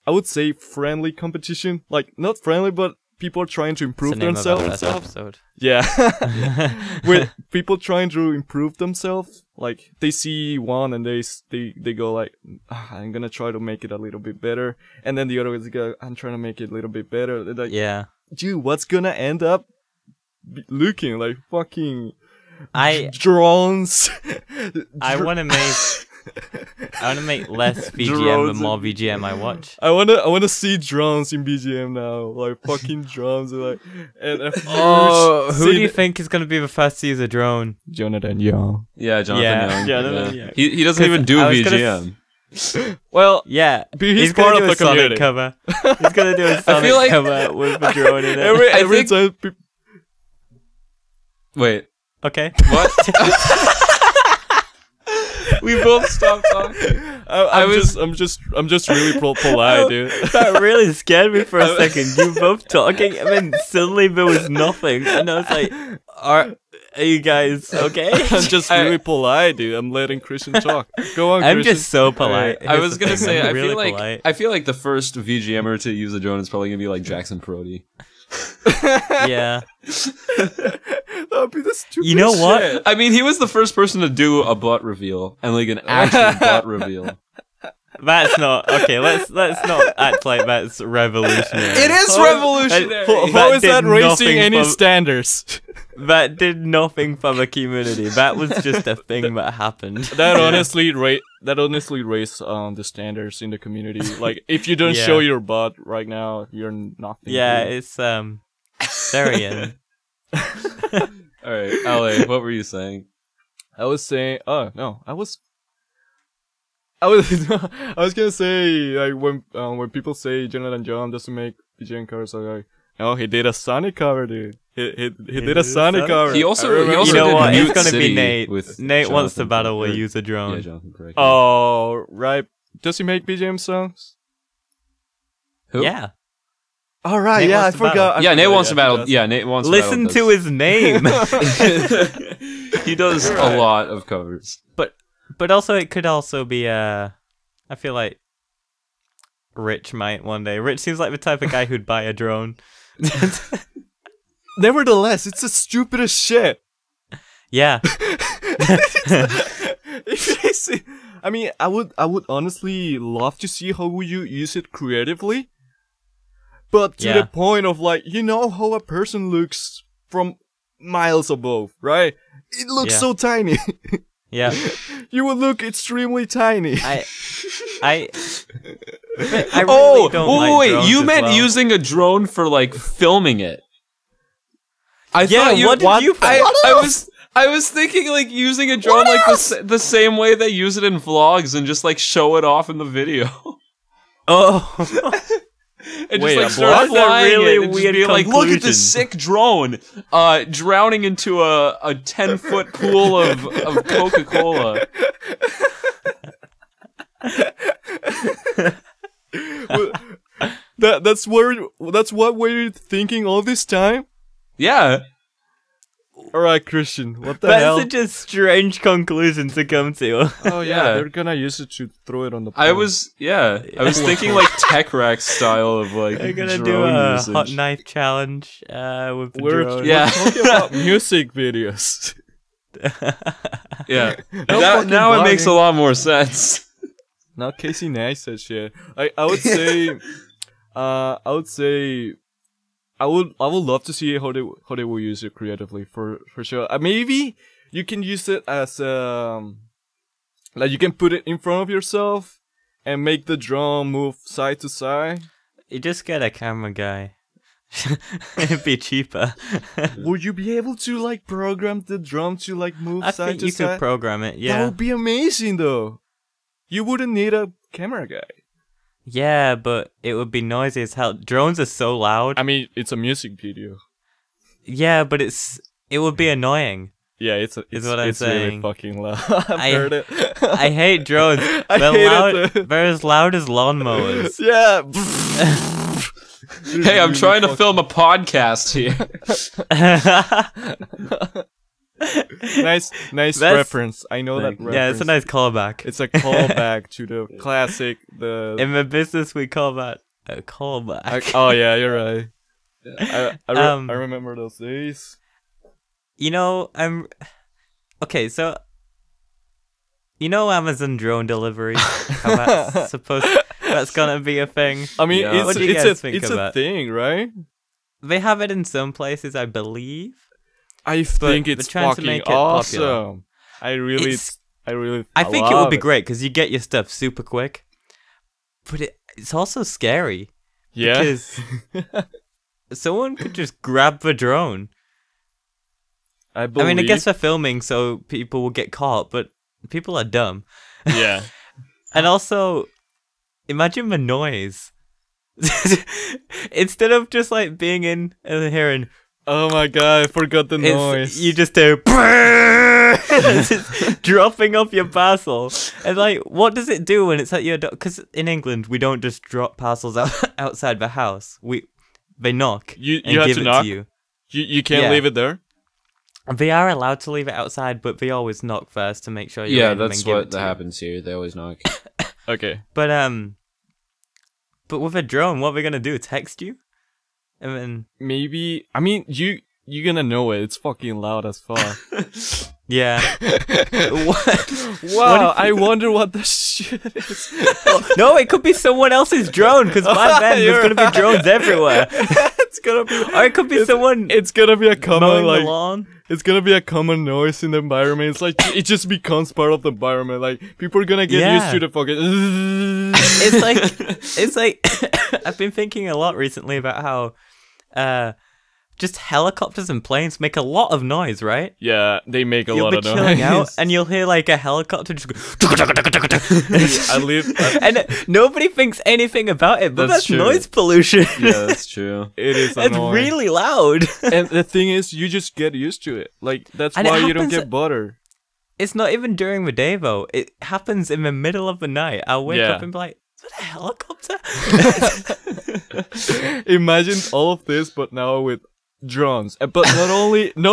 I would say, friendly competition. Like not friendly, but people are trying to improve It's the name of our themselves. first episode. Yeah. With people trying to improve themselves, like they see one and they go like, I'm gonna try to make it a little bit better, and then the other ones go, I'm trying to make it a little bit better. They're like, Yeah. dude, what's gonna end up looking like fucking drones? I want to make less VGM Drones the more VGM I watch. I wanna see drones in BGM now, like fucking drones, like and a Oh, who do you scene- think is going to be the first to use a drone? Jonathan Young. Yeah, Jonathan Yeah. Young. Jonathan Yeah. Young. He doesn't even do I was gonna VGM. Well, Yeah, he's gonna part do of a the Sonic community. cover. He's gonna do a Sonic feel like- cover with a drone in it. every think- time Wait, Okay. what? We both stopped talking. I'm just really polite, dude. That really scared me for a second. You both talking, and then suddenly there was nothing, and I was like, "Are you guys okay?" I'm just really polite, dude. I'm letting Christian talk. Go on, I'm Christian. just so polite. I was gonna say, I'm I really feel like polite. I feel like the first VGMer to use a drone is probably gonna be like Jackson Brody. Yeah. That would be the stupidest You know what? shit. I mean, he was the first person to do a butt reveal and like an actual butt reveal. That's not okay. Let's not act like that's revolutionary. It is revolutionary. How That is that did raising nothing any for- standards? That did nothing for the community. That was just a thing that happened. That honestly raised the standards in the community. Like, if you don't Yeah. show your butt right now, you're nothing. Yeah, good. it's very in. All right, Ale, what were you saying? I was saying, oh no, I was I was gonna say, like, when people say Jonathan John doesn't make BGM covers, I'm like, oh, he did a Sonic cover, dude. He did a Sonic cover. He also You know did what? Mute It's gonna City be Nate. with Nate wants to Jonathan battle Frank- a user drone. Yeah, Jonathan Frank. Oh, right. Does he make BGM songs? Who? Yeah. All right. Nate Yeah, I wants to battle. forgot. Yeah, Nate wants to he battle. does. Yeah, Nate wants Listen to to battle. his name. He does a lot of covers. But also, it could also be I feel like Rich might one day. Rich seems like the type of guy who'd buy a drone. Nevertheless, it's the stupidest shit. Yeah. I mean, I would honestly love to see how you use it creatively, but to Yeah. the point of, like, you know how a person looks from miles above, right? It looks Yeah. so tiny. Yeah. You would look extremely tiny. I really Oh, don't like wait! drones You as meant well. using a drone for like filming it? I Yeah, thought you. what did you think? I was thinking like using a drone like the same way they use it in vlogs and just like show it off in the video. Oh. And Wait, just a like start vlog? That's a flying really it and just weird be like, look at conclusion. this sick drone, drowning into a 10-foot pool of Coca-Cola. That's what we're thinking all this time. Yeah. All right, Christian, what the hell? That's such a strange conclusion to come to. Oh yeah, Yeah. they're gonna use it to throw it on the. I pole. was thinking like Tech Rex style of like We're gonna drone do a usage. hot knife challenge with the We're drone. Yeah. talking about music videos. Yeah. No fucking Now it makes a vlogging. lot more sense. Not Casey Neistat shit. I would say, I would love to see how they will use it creatively for sure. Maybe you can use it as like you can put it in front of yourself and make the drone move side to side. You just get a camera guy. It'd be cheaper. Would you be able to like program the drum to like move I side think to you side? could program it, That yeah. would be amazing though. You wouldn't need a camera guy. Yeah, but it would be noisy as hell. Drones are so loud. I mean, it's a music video. Yeah, but it would be annoying. Yeah, it's what I'm really saying. fucking loud. I've heard it. I hate drones. I They're hate it loud. too. They're as loud as lawnmowers. Yeah. Hey, I'm trying to film a podcast here. nice That's- reference. I know that Thank you. reference. Yeah, it's a nice callback. It's a callback to the classic. In the business, we call that a callback. Oh yeah, you're right. I Um, remember those days. You know, okay. So, you know, Amazon drone delivery. How that's gonna be a thing. I mean, Yeah. What do you guys think it's of a that? thing, right? They have it in some places, I believe. I think they're it's trying to fucking make it popular. awesome. I I think it would be love great because you get your stuff super quick, but it's also scary Yeah. because someone could just grab the drone. I I believe. mean, I guess they're filming, so people will get caught, but people are dumb. Yeah. And also, imagine the noise. Instead of just like being in and hearing, Oh my god, I forgot the noise. you just hear just dropping off your parcel. And like, what does it do when it's at your door? Because in England, we don't just drop parcels outside the house. They knock. You and have give to it knock? to you. You can't Yeah. leave it there? They are allowed to leave it outside, but they always knock first to make sure you're Yeah, in and that's then give what it to you. happens here. They always knock. Okay. But with a drone, what are we gonna do? Text you? And then Maybe I mean you're gonna know it. It's fucking loud as fuck. yeah. Wow, I wonder what the shit is. No, it could be someone else's drone because by then there's You're gonna be drones everywhere. It's gonna be, or it could be someone it's gonna be a common mowing like the lawn. it's gonna be a common noise in the environment. It's like it just becomes part of the environment. Like people are gonna get used to the fucking. It's like I've been thinking a lot recently about how just helicopters and planes make a lot of noise, right? Yeah, they make a You'll lot be of chilling noise. out and you'll hear like a helicopter just go I and nobody thinks anything about it, but That's that's true. noise pollution. Yeah, that's true. It is It's annoying. really loud. And the thing is, you just get used to it. Like that's And it why you don't happens- get butter. It's not even during the day though. It happens in the middle of the night. I'll wake Yeah. up and be like, is that a helicopter? Imagine all of this, but now with drones. But not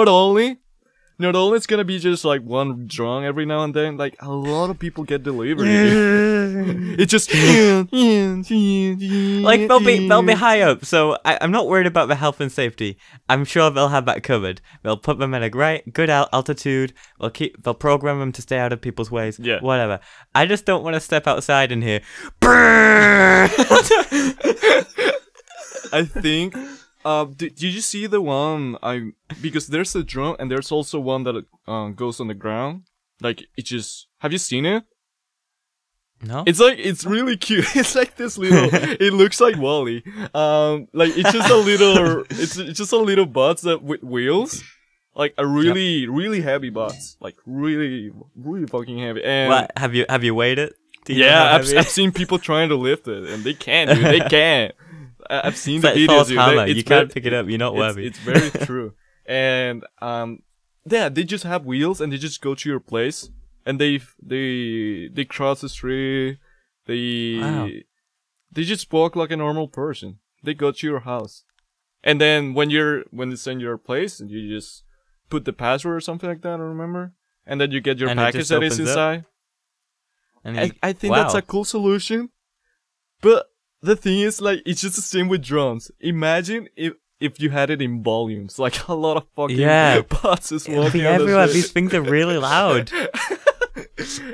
only it's gonna be just like one drone every now and then. Like a lot of people get delivery. It's just Like they'll be high up, so I'm not worried about the health and safety. I'm sure they'll have that covered. They'll put them at a good altitude. They'll program them to stay out of people's ways. Yeah. Whatever. I just don't want to step outside and hear. I think. Did you see the one? Because there's a drone and there's also one that goes on the ground. Like it just. Have you seen it? No. It's really cute. It's like this little. It looks like Wally. Like it's just a little. It's just a little box that with wheels. Like a really heavy box. Like really fucking heavy. And What, have you weighed it? Do you know yeah, how I've heavy- I've seen people trying to lift it and they can't. Dude, they can't. I've seen It's the like videos. false Dude. hammer. It's You can't very- pick it up. You're not worthy. It's very true. And yeah, they just have wheels and they just go to your place and they cross the street. Wow. They just walk like a normal person. They go to your house, and then when it's in your place, and you just put the password or something like that. I don't remember, and then you get your And it package just that is opens up? inside. And I think that's a cool solution, but the thing is, like, it's just the same with drones. Imagine if you had it in volumes, like a lot of fucking boxes It'll walking be on the everywhere. street. These things are really loud.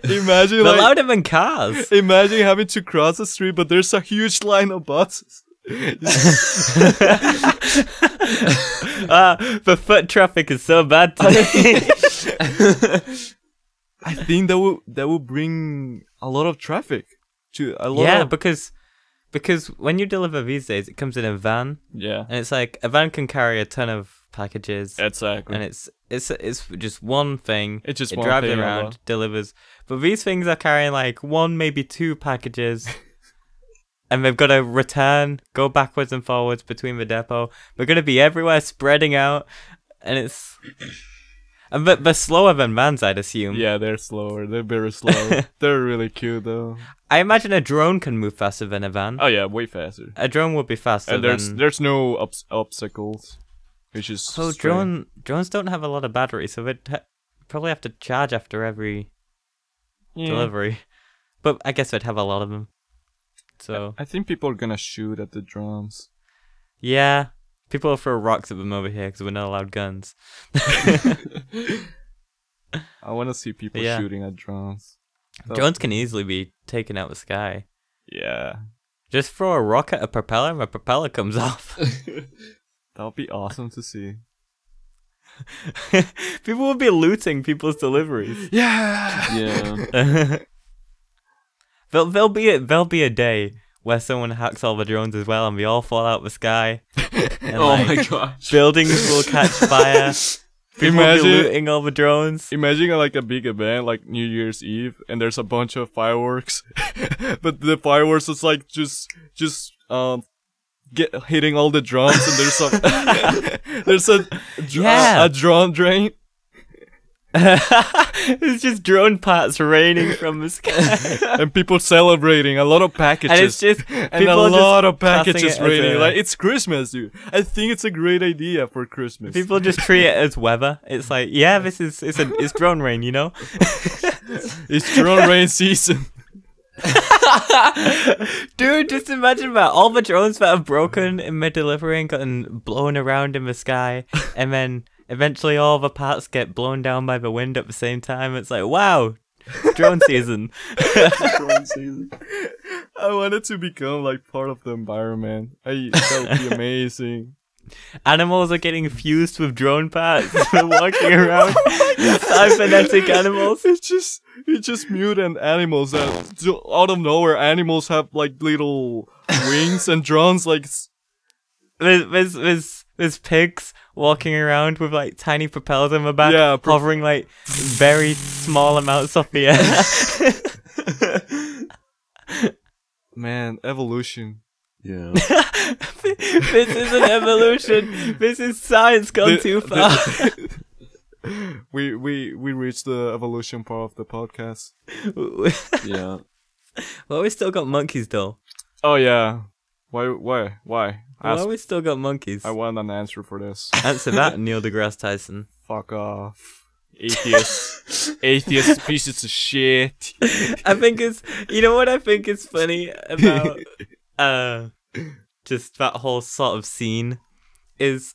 Imagine They're like louder than cars. imagine having to cross the street, but there's a huge line of buses. The foot traffic is so bad today. I think that will bring a lot of traffic to a lot. Yeah, of, because when you deliver these days, it comes in a van, yeah, and it's like a van can carry a ton of packages, exactly. and it's just one thing. It's just it one drives thing around, delivers. But these things are carrying like one, maybe two packages. And they've got to return, go backwards and forwards between the depot. They're going to be everywhere, spreading out, and it's. But they're slower than vans, I'd assume. Yeah, they're slower. They're very slow. They're really cute though. I imagine a drone can move faster than a van. Oh yeah, way faster. A drone would be faster. And than... there's no obstacles, which is So strange. drones don't have a lot of battery, so they'd probably have to charge after every delivery. But I guess they'd have a lot of them. So I think people are gonna shoot at the drones. yeah, people will throw rocks at them over here because we're not allowed guns. I want to see people Yeah. shooting at drones. Drones can easily be taken out of the sky. Yeah, Just throw a rock at a propeller and the propeller comes off. that would be awesome to see. People will be looting people's deliveries. Yeah. Yeah. There'll be a day where someone hacks all the drones as well and we all fall out the sky. And Oh like, my gosh. buildings will catch fire. People will Imagine- be looting all the drones. Imagine like a big event like New Year's Eve and there's a bunch of fireworks, but the fireworks is like just get hitting all the drums and there's Yeah. a drone drain. It's just drone parts raining from the sky. And people celebrating a lot of packages. And it's just and people a are just lot of classing packages it as raining. a- Like it's Christmas, dude. I think it's a great idea for Christmas. People just treat it as weather. It's like, yeah, it's drone rain, you know? It's drone rain season. Dude, just imagine that. All the drones that have broken in mid delivery and gotten blown around in the sky, and then eventually all the parts get blown down by the wind at the same time. It's like, wow, drone season. Drone season. I want it to become like part of the environment. That would be amazing. Animals are getting fused with drone parts. They're walking around. Cybernetic animals. It's just mutant animals that out of nowhere. Animals have like little wings and drones like. There's pigs walking around with like tiny propellers on the back, Yeah, hovering like very small amounts off the air. Man, evolution. Yeah. This isn't evolution. This is science gone too far. We reached the evolution part of the podcast. Yeah. Well, we still got monkeys though. Oh yeah. Why? Well, we still got monkeys. I want an answer for this. Answer that, Neil deGrasse Tyson. Fuck off. Atheist pieces of shit. I think it's, you know what I think is funny about just that whole sort of scene is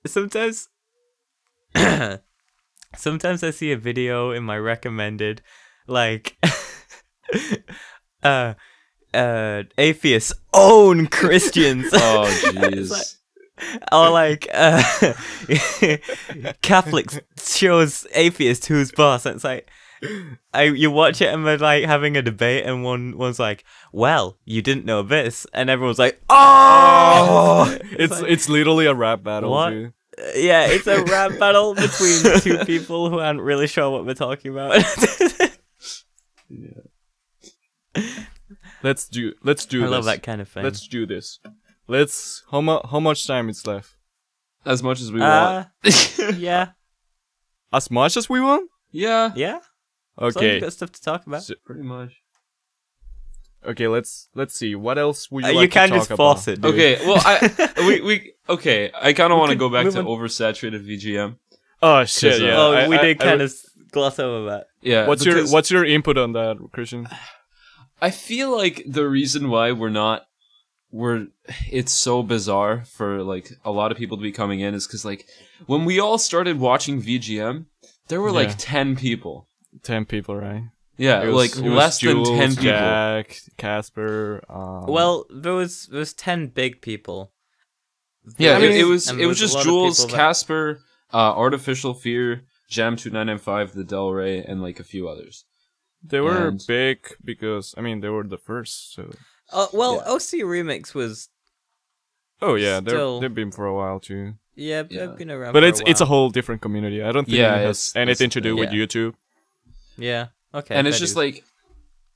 sometimes sometimes I see a video in my recommended like atheists own Christians. Oh jeez. Or like Catholics shows atheists who's boss. And it's like you watch it and they're like having a debate, and one's like, "Well, you didn't know this," and everyone's like, "Oh!" It's literally a rap battle, What? dude. Yeah, it's a rap battle between two people who aren't really sure what we're talking about. Let's do I this. love that kind of thing. Let's do this. How much time is left? As much as we want. Yeah, As much as we want? Yeah. yeah. As long as Okay. you've got stuff to talk about. Pretty much. Okay, let's see. What else would you You like can't to talk just force about? it, dude. Okay, well, okay. I kind of want to could go back move to on. oversaturated VGM. Oh shit, yeah. Oh, we did kind I- of gloss over that. Yeah. What's your input on that, Christian? I feel like the reason why it's so bizarre for like a lot of people to be coming in is because like when we all started watching VGM, there were like Yeah. 10 people. 10 people, right? Yeah, It was- like it was less Jules, than 10 people. Jack, Casper. Well, there was 10 big people. Yeah, I mean, it was and it there was was a just lot of Jules, people that- Casper, Artificial Fear, Jam 2995, the Del Rey, and like a few others. they were and- big because they were the first. So. Well, Yeah. OC Remix was Oh yeah, Still- they've been for a while too. yeah, Yeah. they've been around. But for it's a while. whole different community. I don't think Yeah, it has anything to do with yeah. YouTube. Yeah. Okay. And it's fair just dues.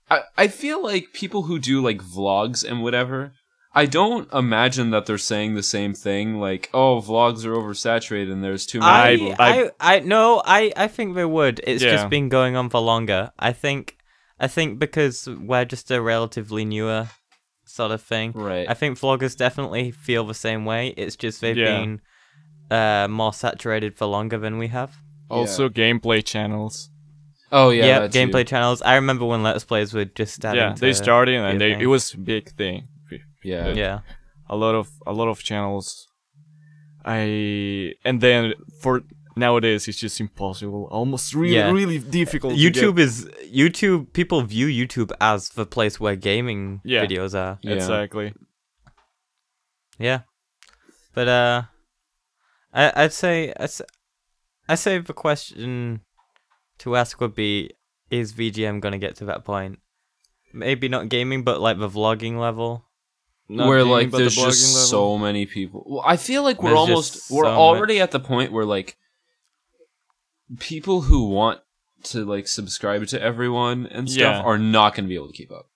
like I feel like people who do like vlogs and whatever, I don't imagine that they're saying the same thing, like, oh, vlogs are oversaturated and there's too many people. I think they would. It's Yeah. just been going on for longer. I think because we're just a relatively newer sort of thing. Right. I think vloggers definitely feel the same way. It's just they've Yeah. been more saturated for longer than we have. Also, gameplay channels. Oh yeah, Yeah, that too. gameplay channels. I remember when Let's Plays were just starting. Yeah, they to started be a and thing. it was a big thing. Yeah. Yeah. A lot of channels. And then for nowadays it's just impossible, almost really difficult. YouTube. People view YouTube as the place where gaming Yeah. videos are. Yeah. Exactly. Yeah, but I'd say the question to ask would be: is VGM gonna get to that point? Maybe not gaming, but like the vlogging level. Not where gaming, like but the there's just blogging level. so many people. Well, I feel like we're There's just we're so already much. at the point where like people who want to like subscribe to everyone and stuff Yeah. are not going to be able to keep up.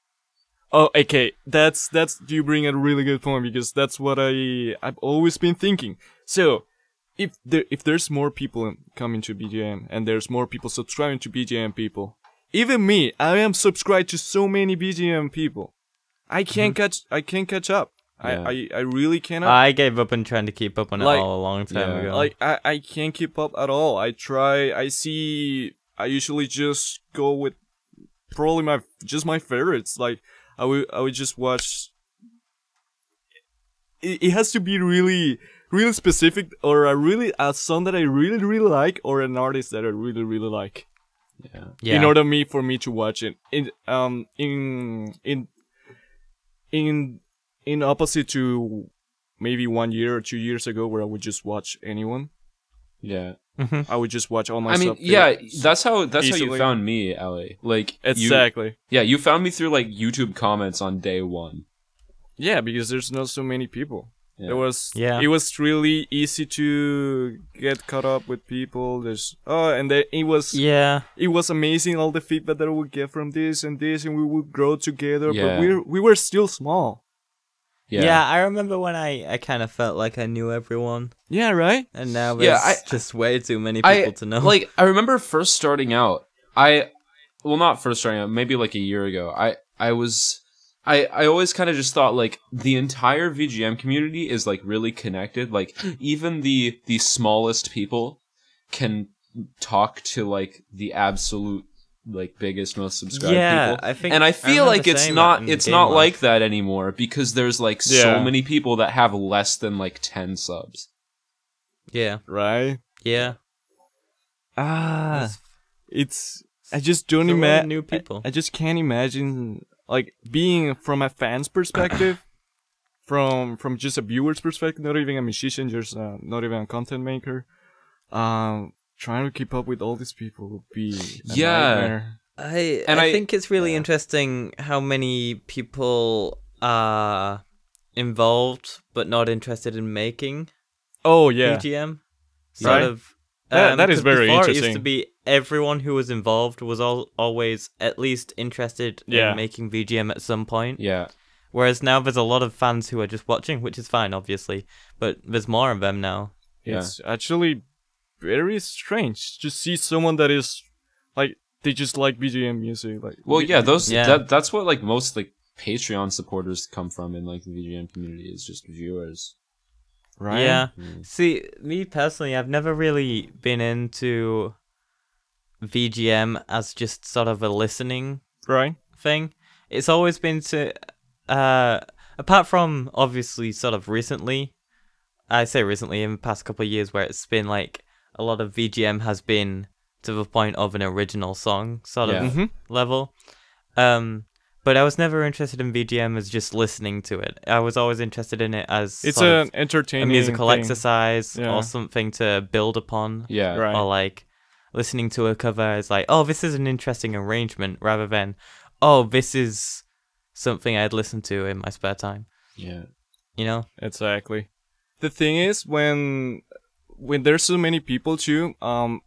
Oh, okay. That's you bring a really good point because that's what I've always been thinking. So, if there's more people coming to BGM and there's more people subscribing to BGM people, even me, I am subscribed to so many BGM people. I can't catch up. Yeah. I really cannot. I gave up on trying to keep up on it Like- all a long time Yeah. ago. Like I can't keep up at all. I try. I usually just go with probably my favorites. Like I would just watch. It has to be really specific, or a song that I really like, or an artist that I really like. Yeah. yeah. In order for me to watch it. In opposite to maybe 1 year or 2 years ago where I would just watch anyone. Yeah. I would just watch all my I mean, stuff. yeah, that's how you easily. found me, Ali. Like Exactly. you found me through like YouTube comments on day one. Yeah, because there's not so many people. Yeah. It was really easy to get caught up with people. It was amazing all the feedback that we would get from this, and we would grow together. Yeah. But we were still small. Yeah, I remember when I kind of felt like I knew everyone, Yeah, right. and now there's just way too many people to know. Like, I remember first starting out. Not first starting out, maybe like a year ago. I always kind of just thought like the entire VGM community is like really connected. Like even the smallest people can talk to like the absolute like biggest, most subscribed people. I feel like it's not like that anymore because there's like so many people that have less than like 10 subs. Yeah. Right. Yeah. I just don't imagine new people. I just can't imagine like being from a fan's perspective, from just a viewer's perspective, not even a musician, just not even a content maker. Trying to keep up with all these people would be a nightmare. I think it's really interesting how many people are involved but not interested in making VGM. Sort of. That is very before interesting. It used to be everyone who was involved was always at least interested in making VGM at some point. Yeah. Whereas now there's a lot of fans who are just watching, which is fine, obviously. But there's more of them now. Yeah. It's actually very strange to see someone that is like they just like VGM music. Like, well, yeah, that's what like most like Patreon supporters come from in like the VGM community is just viewers. Right? Yeah. See, me personally, I've never really been into VGM as just sort of a listening thing. It's always been to, apart from obviously sort of recently, I say recently in the past couple of years where it's been like a lot of VGM has been to the point of an original song sort of level. But I was never interested in VGM as just listening to it. I was always interested in it as it's an entertaining a musical thing. exercise or something to build upon. Yeah. Right. Or like listening to a cover as like, oh, this is an interesting arrangement rather than, oh, this is something I'd listen to in my spare time. Yeah. You know? Exactly. The thing is when there's so many people too,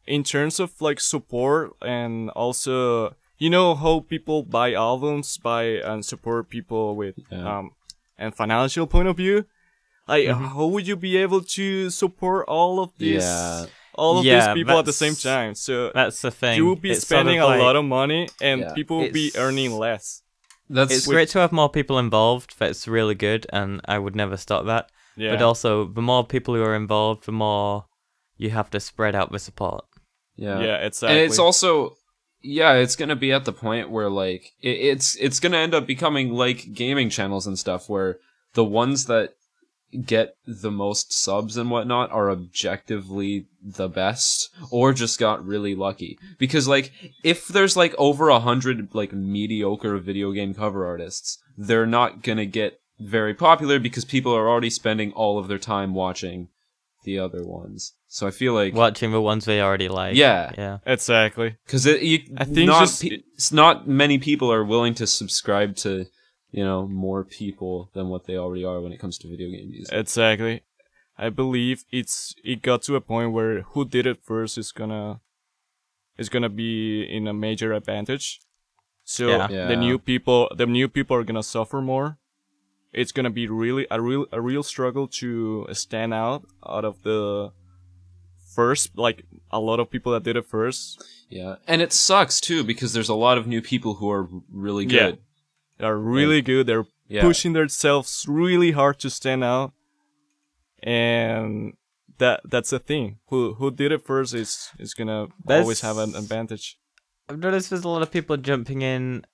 in terms of like support and also you know how people buy albums, and support people with and financial point of view. Like, how would you be able to support all of these, these people at the same time? So that's the thing. You will be spending sort of a lot of money, and people will be earning less. It's great to have more people involved. That's really good, and I would never stop that. Yeah. But also, the more people who are involved, the more you have to spread out the support. Yeah. Yeah, exactly. And it's also. Yeah, it's gonna be at the point where like it's gonna end up becoming like gaming channels and stuff where the ones that get the most subs and whatnot are objectively the best or just got really lucky. Because like if there's like over 100 like mediocre video game cover artists, they're not gonna get very popular because people are already spending all of their time watching the other ones. So I feel like watching the ones they already like. Yeah, exactly. Because I think not many people are willing to subscribe to, you know, more people than what they already are when it comes to video game music. Exactly. I believe it got to a point where who did it first is gonna be in a major advantage. So the new people are gonna suffer more. It's gonna be really a real struggle to stand out of the first, like a lot of people that did it first. Yeah, and it sucks too because there's a lot of new people who are really good. They're really good. They're pushing themselves really hard to stand out, and that's the thing. Who did it first is gonna always have an advantage. I've noticed there's a lot of people jumping in,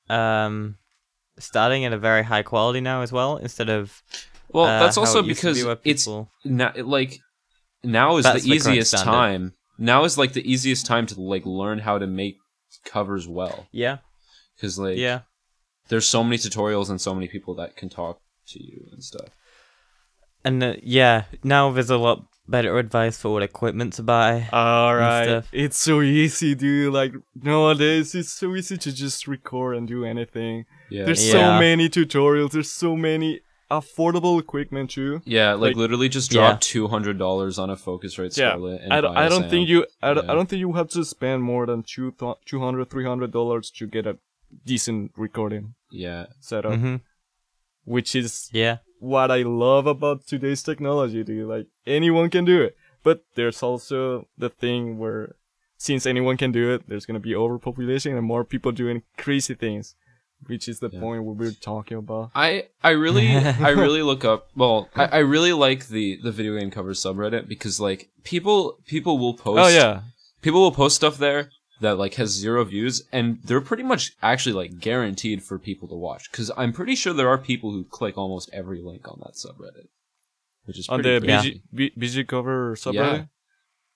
starting at a very high quality now as well, instead of. Well, that's also because it's now is the easiest time. Now is like the easiest time to like learn how to make covers well. Yeah. Because like there's so many tutorials and so many people that can talk to you and stuff. And yeah, now there's a lot better advice for what equipment to buy. Alright, stuff. it's so easy, dude. Like nowadays, it's so easy to just record and do anything. Yeah. There's Yeah. so many tutorials. There's so many affordable equipment too. Yeah, like literally just drop $200 on a Focusrite Yeah, Scarlett and I buy a don't Sam. think you. I Yeah. don't think you have to spend more than $200-$300 to get a decent recording Yeah. setup, Mm-hmm. which is Yeah. what I love about today's technology, dude. Like anyone can do it, but there's also the thing where since anyone can do it, there's gonna be overpopulation and more people doing crazy things, which is the point where we're talking about. I really look up. Well, I really like the video game covers subreddit because like people will post. Oh yeah, people will post stuff there that like has 0 views, and they're pretty much actually like guaranteed for people to watch. Because I'm pretty sure there are people who click almost every link on that subreddit, which is on pretty the crazy. BG cover subreddit. Yeah.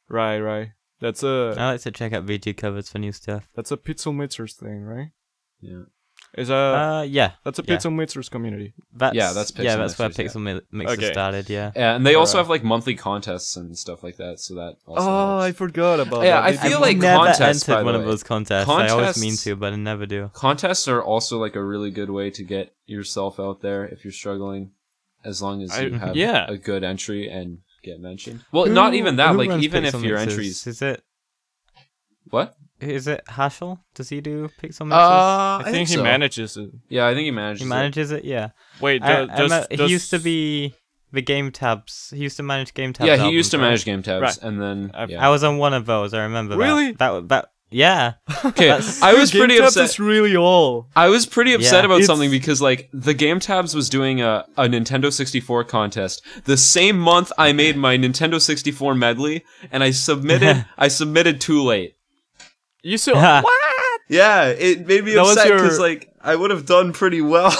Right. That's a I like to check out VG covers for new stuff. Pixel Mixers thing, right? Yeah. Is a Yeah. that's a yeah. Pixel Mixers community. That's that's Pixel that's where Mixers, Pixel Mixer Okay. started. Yeah. And they also Alright. have like monthly contests and stuff like that, so that also Oh, I helps. forgot about Yeah, that. I They feel did like I've never contests, by entered the one of way. those contests. I always mean Contests- to, but I never do. Contests are also like a really good way to get yourself out there if you're struggling, as long as you have yeah. a good entry and get mentioned. Well, not even that. Who Like runs even if Pixel your Mixers? entries, Is it what? Hashel? Does he do Pixel Mixers? I think he so. manages it. Yeah, I think he manages. He it. manages it. Yeah. Wait, He used to be the Game Tabs. He used to manage Game Tabs. Yeah, he used albums, to right? manage game tabs, Right. and then I've- yeah. I was on one of those. I remember that. Really? That yeah. Okay, I was Game pretty Tabs upset. is really all. I was pretty upset Yeah. about It's- something because like the Game Tabs was doing a Nintendo 64 contest the same month I made my Nintendo 64 medley, and I submitted too late. You saw what? Yeah, it made me That was upset your- because like I would have done pretty well.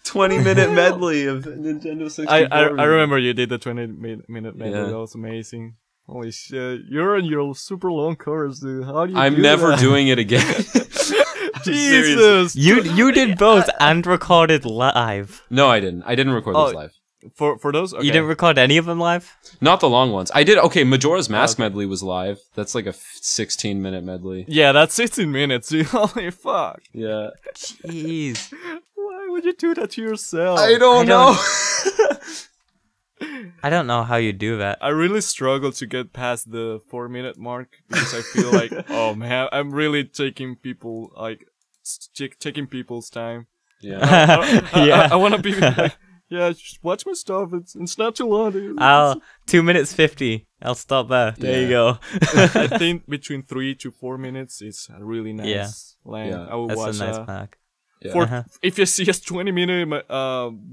20-minute medley of Nintendo 64. I remember you did the 20-minute medley. Yeah. That was amazing. Holy shit! You're in your super long chorus, dude. How do you? I'm do never that? doing it again. Jesus. You did both and recorded live. No, I didn't. I didn't record those Oh, live. For those, okay. You didn't record any of them live? Not the long ones. I did. Okay, Majora's Mask okay. medley was live. That's like a 16-minute medley. Yeah, that's 16 minutes. Dude. Holy fuck! Yeah. Jeez. Why would you do that to yourself? I don't know. I don't know how you do that. I really struggle to get past the 4-minute mark because I feel like, oh man, I'm really taking people taking people's time. Yeah. Yeah. I want to be like, yeah, just watch my stuff. It's not too long, dude. 2 minutes 50. I'll stop there. There you Yeah. go. I think between 3 to 4 minutes is a really nice Yeah. length. Yeah. I would watch That's a nice mark. Yeah. For if you see a 20-minute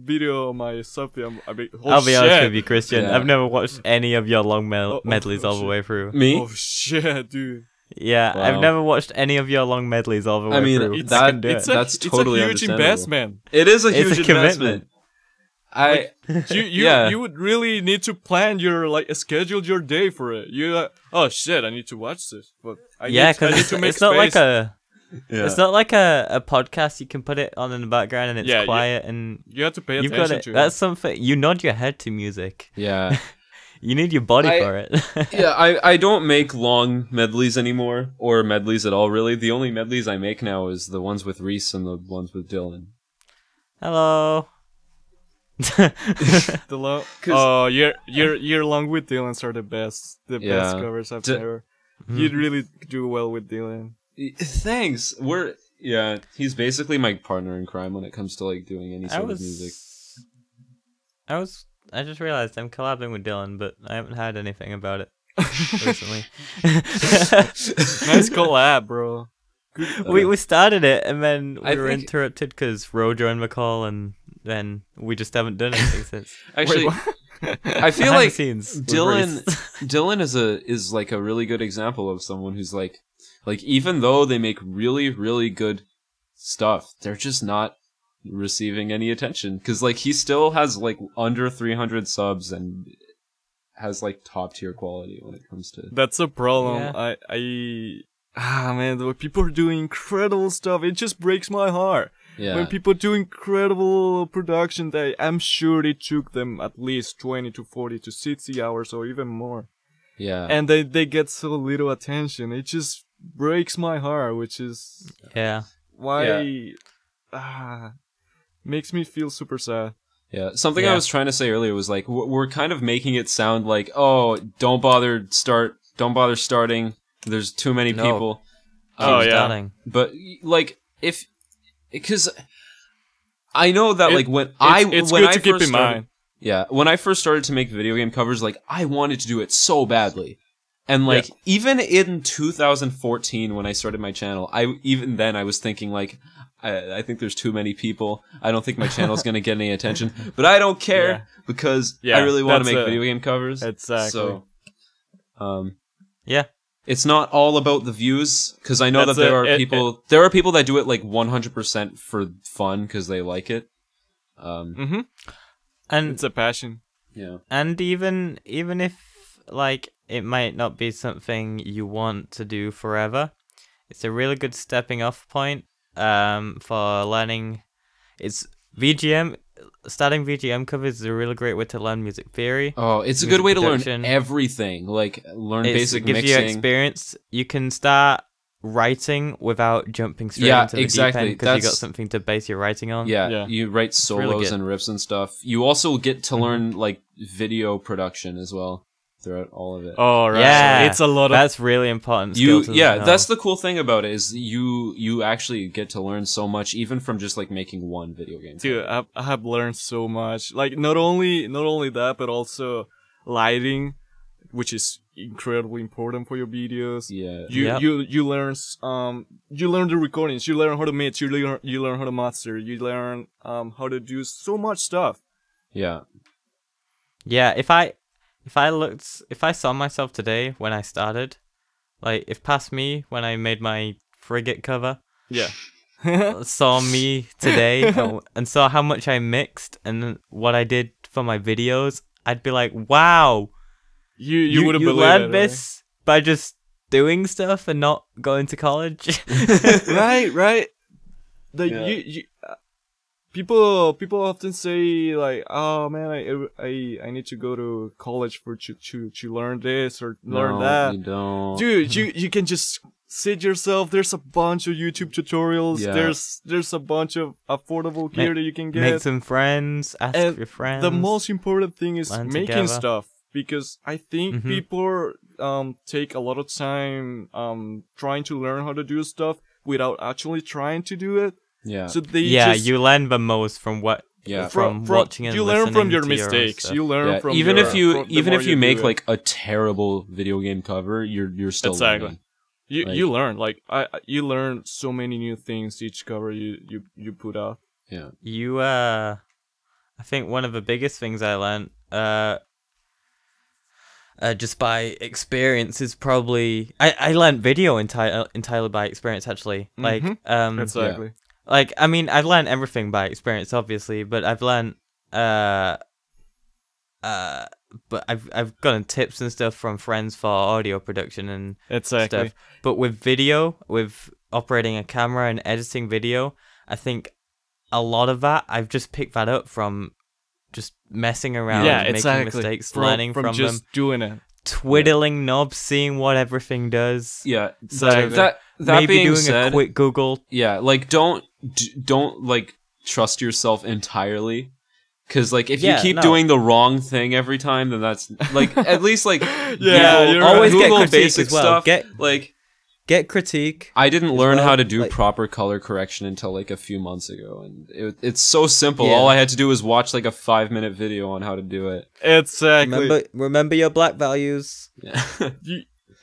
video on my something, I'll be I'll be honest with you, Christian. Yeah. I've never watched any of your long medleys all the shit. way through. Me? Oh shit, dude! Yeah, Wow. I've never watched any of your long medleys all the way I mean, through. it's- I can do it's it. that's totally it's a huge understandable. investment. It is a It's huge a commitment. investment. I You Yeah. you would really need to plan your schedule your day for it. You oh shit, I need to watch this, but I Yeah, need because to make it's not like space. it's not like a podcast you can put it on in the background and it's Yeah, quiet and You have to pay you've attention got it. to That's something you nod your head to music. yeah. You need your body I- for it. Yeah, I don't make long medleys anymore, or medleys at all, really. The only medleys I make now is the ones with Reece and the ones with Dylan. Hello. The long 'Cause- oh your long with Dylan's are the best Yeah. best covers I've ever. You'd really do well with Dylan. Thanks. Yeah, he's basically my partner in crime when it comes to like doing any sort of music. I just realized I'm collabing with Dylan, but I haven't heard anything about it recently. Nice collab, bro. we started it and then I we were think- interrupted because Ro joined the call and then we just haven't done anything since. Actually, Wait, I feel Behind the like scenes with Dylan Reece. Dylan is like a really good example of someone who's like even though they make really really good stuff, they're just not receiving any attention because like he still has like under 300 subs and has like top tier quality when it comes to That's a problem. Yeah. Man, the people are doing incredible stuff. It just breaks my heart. Yeah. When people do incredible production, I'm sure it took them at least 20 to 40 to 60 hours or even more. Yeah. And they get so little attention. It just breaks my heart, which is why makes me feel super sad. Yeah, something I was trying to say earlier was like we're kind of making it sound like, oh, don't bother starting. There's too many people. Starting. But like because I know that like when it's when good I to keep first in started, mind. Yeah, when I first started to make video game covers, like I wanted to do it so badly. And like even in 2014 when I started my channel, even then I was thinking like I think there's too many people. I don't think my channel's going to get any attention, but I don't care because I really want to make video game covers. Exactly. So yeah. It's not all about the views because I know that there are people that do it like 100% for fun because they like it. And it's a passion. Yeah. And even if like it might not be something you want to do forever, it's a really good stepping off point for learning. It's VGM. Starting VGM covers is a really great way to learn music theory. Oh, it's a good way to learn everything. Like learn basic mixing. It gives you experience. You can start writing without jumping straight into the deep end because you got something to base your writing on. Yeah. You write solos and riffs and stuff. You also get to learn like video production as well throughout all of it. Oh, right. Yeah, it's a lot of... That's really important. That's the cool thing about it is you actually get to learn so much even from just like making one video game. Dude, I have learned so much. Like not only that, but also lighting, which is incredibly important for your videos. Yeah. You learn the recordings, you learn how to mix, you learn how to master, you learn how to do so much stuff. Yeah. Yeah, if I saw myself today when I started, like if past me when I made my Frigate cover, saw me today and saw how much I mixed and what I did for my videos, I'd be like, wow, you would have learned this by just doing stuff and not going to college. right. People often say like, oh man, I need to go to college to learn this or learn that. You don't. Dude, you can just sit yourself. There's a bunch of YouTube tutorials. Yeah. There's a bunch of affordable gear that you can get. Make some friends. Ask your friends. The most important thing is making together. stuff, because I think people take a lot of time trying to learn how to do stuff without actually trying to do it. Yeah. So you learn the most from what. Yeah. From watching and you learn from your listening to mistakes. You learn from even if you make it. like a terrible video game cover, you're still learning. You learn you learn so many new things each cover you put out. Yeah. I think one of the biggest things I learned just by experience is probably I learned video entirely by experience actually. Like exactly. Like, I mean, I've learned everything by experience, obviously, but I've learned, but I've gotten tips and stuff from friends for audio production and stuff. But with video, with operating a camera and editing video, I think a lot of that, I've just picked that up from just messing around, making mistakes, learning from just them, doing it. Twiddling knobs, seeing what everything does. Yeah. So that maybe being doing said, a quick Google. Yeah, like don't like trust yourself entirely, because like if you keep doing the wrong thing every time, then that's like at least like always Google get critique basic as well. Stuff. Get critique. I didn't learn how to do proper color correction until like a few months ago, and it's so simple. All I had to do was watch like a 5-minute video on how to do it. Exactly. Remember your black values. Yeah.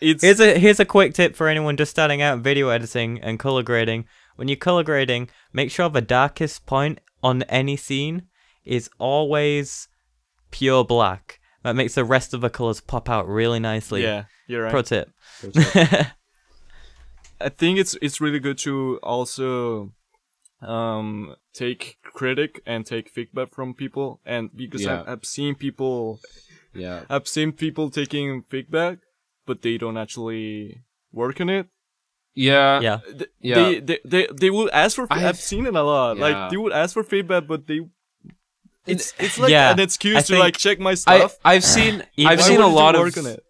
Here's a quick tip for anyone just starting out in video editing and color grading. When you're color grading, make sure the darkest point on any scene is always pure black. That makes the rest of the colors pop out really nicely. Yeah, you're right. Pro tip. I think it's really good to also take critic and take feedback from people, and because I've seen people taking feedback, but they don't actually work on it. Yeah. Yeah. Yeah. They would ask for. I've- I've seen it a lot. Yeah. Like they would ask for feedback, but it's like Yeah, an excuse I to think- like check my stuff. I've seen Why I've Why seen a wouldn't you lot of work on it?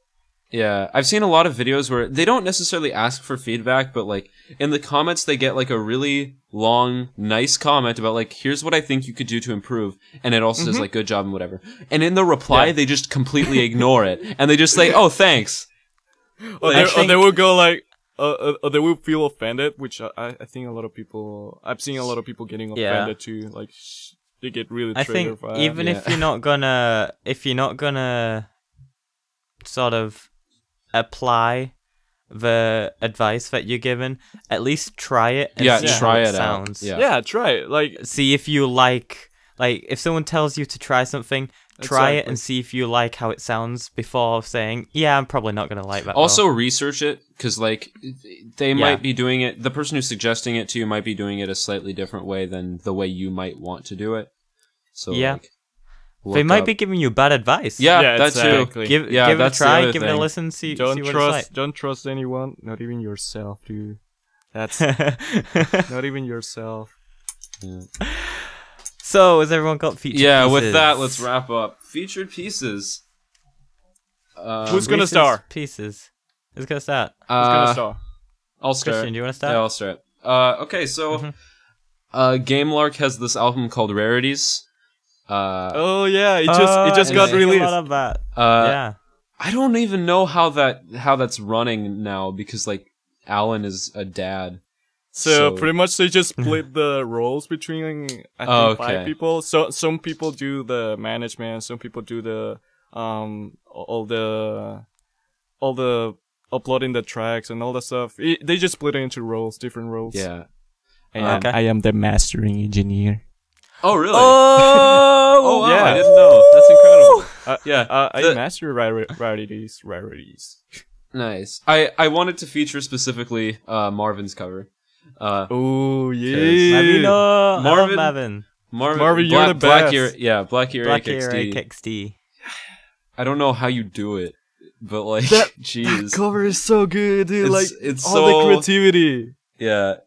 Yeah, I've seen a lot of videos where they don't necessarily ask for feedback, but like in the comments they get like a really long, nice comment about like, here's what I think you could do to improve, and it also says like good job and whatever. And in the reply, they just completely ignore it, and they just say, oh, thanks. Or Like, they will go like, or they will feel offended, which I think a lot of people. I've seen a lot of people getting Yeah. offended too. Like they get really I triggered. think by even Yeah. if you're not gonna sort of apply the advice that you're given, at least try it and Yeah, see try how it out. sounds. Yeah. yeah, try it. Like See if you like if someone tells you to try something, try it Exactly. and see if you like how it sounds before saying, yeah, I'm probably not gonna like that. Also, though." research it, because like they might be doing it. The person who's suggesting it to you might be doing it a slightly different way than the way you might want to do it. So Yeah. like, they look might up- be giving you bad advice. Yeah, Yeah, that too. exactly. Give Yeah, it a that's the try, other give it a thing. listen, see don't see what trust anyone, not even yourself, dude. That's it's like. not even yourself. Yeah. So, has everyone got featured Yeah, pieces? with that, let's wrap up. Featured pieces. Who's gonna Reese's star? Pieces. Who's gonna start? Who's gonna start? I'll start. Christian, do you want to start? Yeah, I'll start. Okay, so Mhm. Gamelark has this album called Rarities. Oh yeah, it just I got see a released. lot of that. Uh, Yeah. I don't even know how that's running now, because like Alan is a dad. So pretty much they just split the roles between I think Okay. 5 people. So some people do the management, some people do the all the uploading the tracks and all that stuff. They just split it into roles, different roles. Yeah. Okay. I am the mastering engineer. Oh really? Oh, Oh wow, yeah. I didn't know. That's incredible. Yeah. I the- master rarities. Nice. I wanted to feature specifically Marvin's cover. Oh yeah. Mavino. Marvin- Marvin. Marvin, you're the Black best. Ear, yeah, Black Ear Black Ear XD. XD. I don't know how you do it, but like, That jeez, cover is so good, dude. It's all so the creativity. yeah.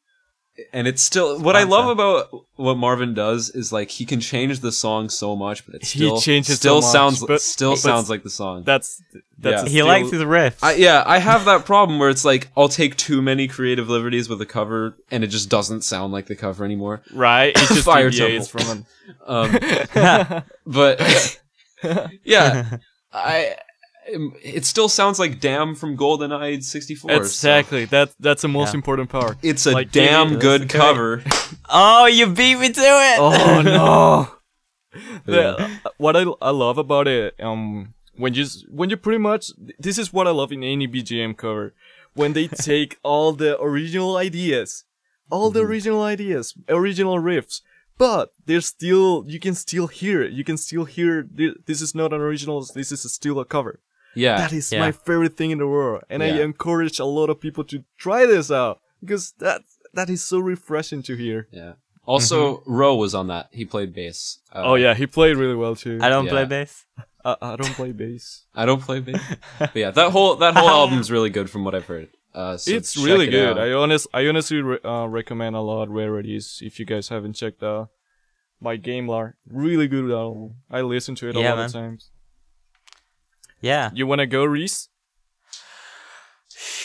And it's still what I love Sponsor. about what Marvin does is like he can change the song so much, but it He still changes still so much, sounds but- sounds like the song. That's Yeah. a He likes still- his riffs. I have that problem where it's like I'll take too many creative liberties with a cover and it just doesn't sound like the cover anymore. right. It just Fire deviates Temple. from But yeah, it still sounds like "Damn" from GoldenEye 64. so exactly. That's the most Yeah. important part. it's a Like, damn Jimmy, good that's okay. cover. Oh, you beat me to it. Oh no. Yeah. What I love about it, when you pretty much, this is what I love in any BGM cover, when they take all the original ideas, original riffs, but you can still hear it. You can still hear this is not an original. This is still a cover. Yeah, That is Yeah. my favorite thing in the world, and I Yeah. encourage a lot of people to try this out because that is so refreshing to hear. yeah. Also, Ro was on that. He played bass. Oh yeah, he played really well too. I don't Yeah. play bass. I don't play bass. I don't play bass. But yeah, that whole album's really good from what I've heard. So It's check really it good. out. I honestly recommend a lot Rarities if you guys haven't checked out. By Gamelar, really good album. I listen to it a Yeah, lot man. of times. Yeah. You wanna go, Reece?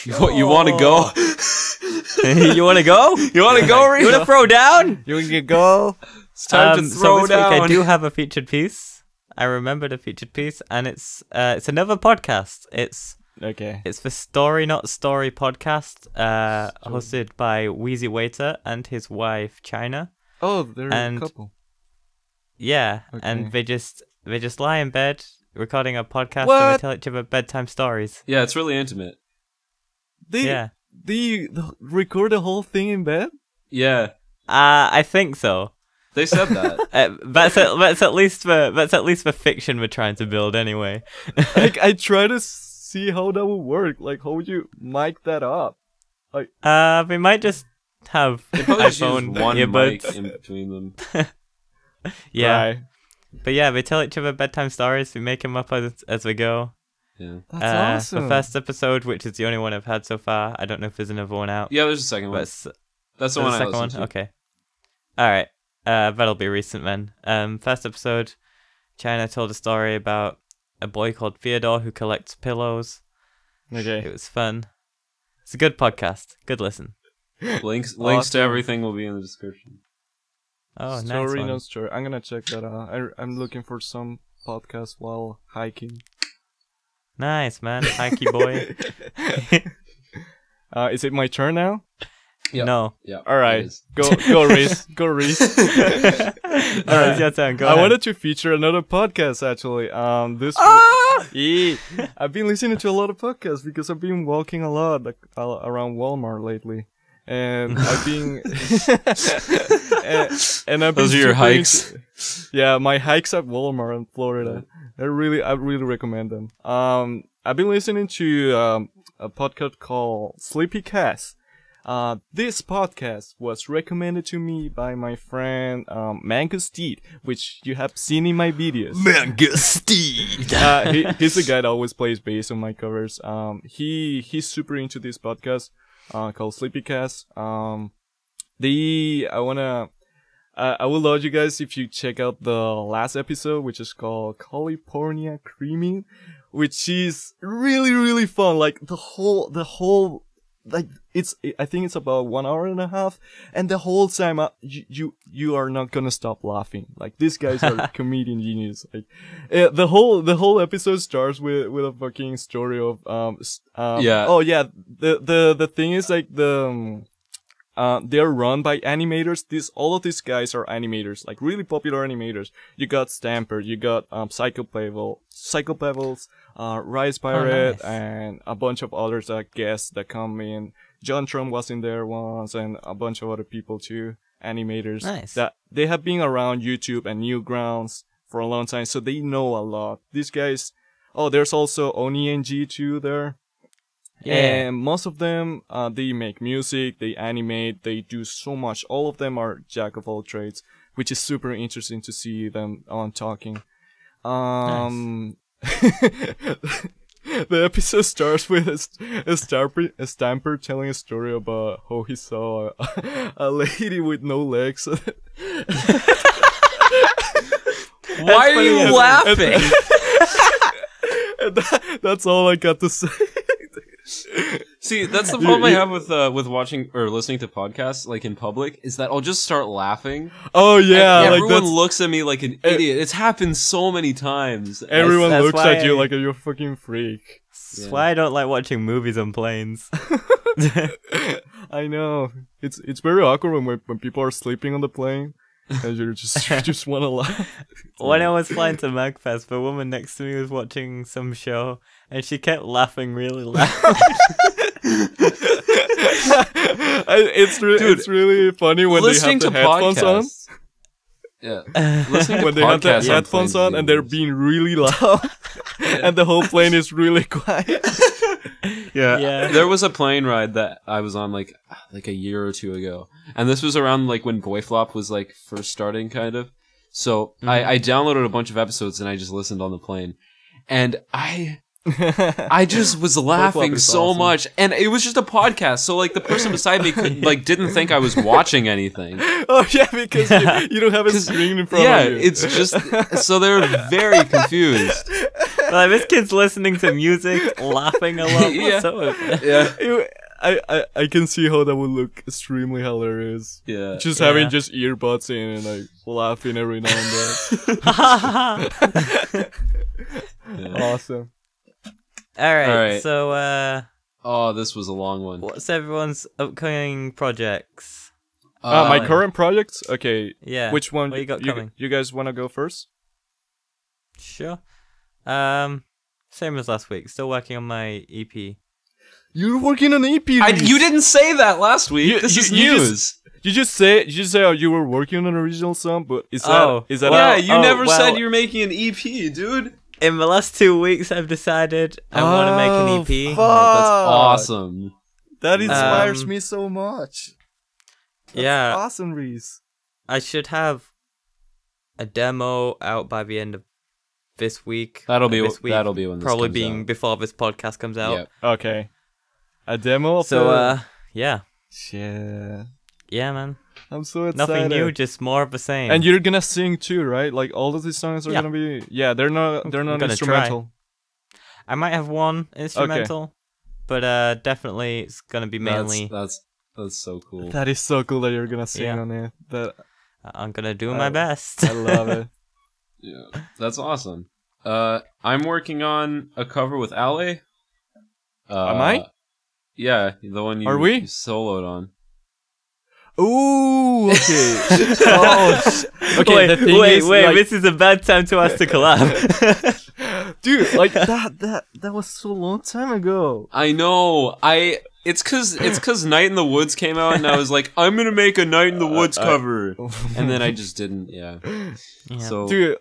You want to go? You want to go? You want to go, You want to Reece? throw down? You wanna go? It's time to So throw this down. week I do have a featured piece. I remembered a featured piece, and it's another podcast. It's Okay. the Story Not Story podcast, hosted by Wheezy Waiter and his wife China. Oh, they're And- a couple. Yeah, Okay. and they just lie in bed recording a podcast and What? they tell each other bedtime stories. Yeah, it's really intimate. They record the whole thing in bed? Yeah, I think so. they said that. That's at least the fiction we're trying to build anyway. Like I try to see how that would work. Like how would you mic that up? We might just have They probably just iPhone use one mic earbuds. in between them. Yeah, Right. but yeah, we tell each other bedtime stories. We make them up as we go. Yeah. That's awesome. The first episode, which is the only one I've had so far. I don't know if there's another one out. Yeah, there's a second one. That's the one I listened to. Okay. All right. That'll be recent then. First episode, China told a story about a boy called Theodore who collects pillows. Okay. It was fun. It's a good podcast. Good listen. Links Awesome. to everything will be in the description. Oh, Story, nice no one. story. I'm gonna check that out. I'm looking for some podcast while hiking. Nice, man. Hikey boy. Is it my turn now? Yep. No. Yeah. All right, it is. go Reece, go Reece. It's your turn. Go I ahead. wanted to feature another podcast actually. Yeah, I've been listening to a lot of podcasts because I've been walking a lot around Walmart lately, and I've been and I've been Those are your super hikes. yeah, my hikes at Walmart in Florida. I really recommend them. I've been listening to a podcast called Sleepy Cast. This podcast was recommended to me by my friend Mangosteed, which you have seen in my videos. Mangosteed. He's the guy that always plays bass on my covers. He's super into this podcast called Sleepycast. I would love you guys if you check out the last episode, which is called California Creaming, which is really fun. Like the whole like I think it's about 1 hour and a half, and the whole time you are not gonna stop laughing. Like these guys are comedian genius. Like the whole episode starts with a fucking story of Yeah. oh yeah, the thing is like they're run by animators. All of these guys are animators, like really popular animators. You got Stamper, you got Psycho Pebbles, Rise Pirate, nice. and a bunch of others guests that come in. John Trump was in there once, and a bunch of other people too, animators. Nice. That they have been around YouTube and Newgrounds for a long time, so they know a lot. These guys. Oh, there's also Oni NG too there. Yeah. And most of them, they make music, they animate, they do so much. All of them are jack of all trades, which is super interesting to see them on talking. The episode starts with a Stamper telling a story about how he saw a lady with no legs. Why are you laughing? And that's all I got to say. See, that's the problem I have with watching or listening to podcasts, like in public, is that I'll just start laughing. Oh yeah, and like everyone that's, looks at me like an idiot. It's happened so many times. everyone that's looks why at you like you're a fucking freak. That's why I don't like watching movies on planes. I know it's very awkward when people are sleeping on the plane and you just want to laugh. When I was flying to Magfest, the woman next to me was watching some show, and she kept laughing really loud. It's really funny when they have Listening the to headphones on. podcasts. Yeah, listening to When they have the podcasts headphones on and they're being really loud, and the whole plane is really quiet. Yeah. There was a plane ride that I was on like a year or two ago, and this was around like when Boyflop was like first starting, kind of. So I downloaded a bunch of episodes and I just listened on the plane, and I just was laughing is so awesome. much, and it was just a podcast. So like the person beside me didn't think I was watching anything. Oh yeah, because you don't have a screen in front Yeah, of you. it's just so they were very confused. Like, this kid's listening to music, laughing a lot. Yeah. Yeah, I can see how that would look extremely hilarious. yeah. Just Yeah. having just earbuds in and like laughing every now and then. Yeah. Awesome. All right. right. So, Oh, this was a long one. what's everyone's upcoming projects? My Alan. current projects? Okay. Yeah. Which one? What you got coming? You guys want to go first? Sure. Same as last week. Still working on my E EP. You're working on EP. Reece. You didn't say that last week. This is news. You just say you were working on an original song, but is that Oh, is that well- Yeah, you never well- said you're making an EP, dude. In the last 2 weeks, I've decided I want to make an EP. fuck. Oh, that's awesome. That inspires Um, me so much. That's Yeah. awesome, Reece. I should have a demo out by the end of this week. That'll be this week, that'll be when this probably comes being out. before this podcast comes out. Yep. Okay. A demo of So yeah, Shit. yeah, man. I'm so excited. Nothing new, just more of the same. And you're gonna sing too, right? Like all of these songs are Yeah. gonna be. Yeah, they're not gonna instrumental. I might have one instrumental, but definitely it's gonna be mainly. That's so cool. That is so cool that you're gonna sing Yeah. on it. That I'm gonna do my best. I love it. Yeah, that's awesome. I'm working on a cover with Ale. Am I? Yeah, the one you, Are we? you soloed on. Ooh, okay. Okay. Wait, the thing wait, is, wait! like- This is a bad time to ask to collab. dude, like that was so long time ago. I know. It's cause Night in the Woods came out, and I was like, I'm gonna make a Night in the Woods cover, and then I just didn't. Yeah. Yeah. So Dude,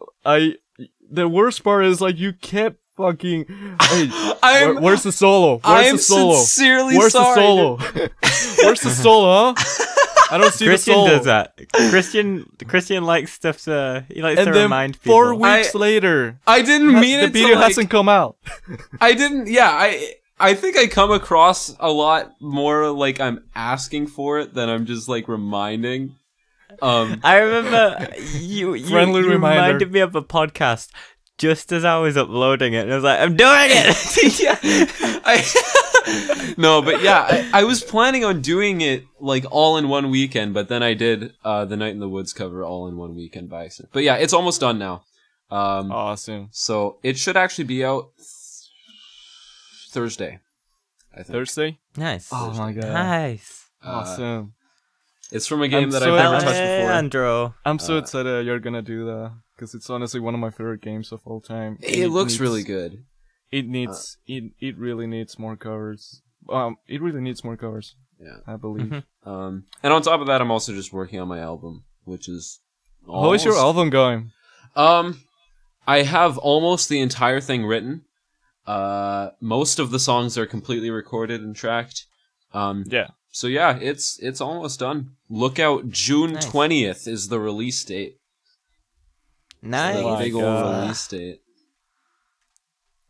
the worst part is like you kept fucking. Hey, where's the solo? I'm sincerely Where's sorry. the solo? Where's the solo? Huh? I don't see Christian the solo. does that. Christian likes stuff to. He likes And to then remind people. 4 weeks later, I didn't mean the it. video to, like, hasn't come out. I didn't. Yeah, I think I come across a lot more like I'm asking for it than I'm just like reminding. I remember you Friendly reminder. reminded me of a podcast just as I was uploading it, and I was like, I'm doing it. Yeah, no, but yeah, I was planning on doing it like all in one weekend, but then I did the Night in the Woods cover all in one weekend by accident. But yeah, it's almost done now. Awesome. So it should actually be out Thursday, I think. Thursday? Nice. Oh my god. Nice. Awesome. It's from a game I'm that so I've never happy. touched before. Alejandro. I'm so excited you're gonna do that because it's honestly one of my favorite games of all time. It looks really good. It needs it really needs more covers. It really needs more covers. Yeah. I believe. And on top of that, I'm also just working on my album, which is How is your album going? I have almost the entire thing written. Most of the songs are completely recorded and tracked. Yeah. So yeah, it's almost done. Look out, June 20th is the release date. Nice. Oh my Big old God. release date.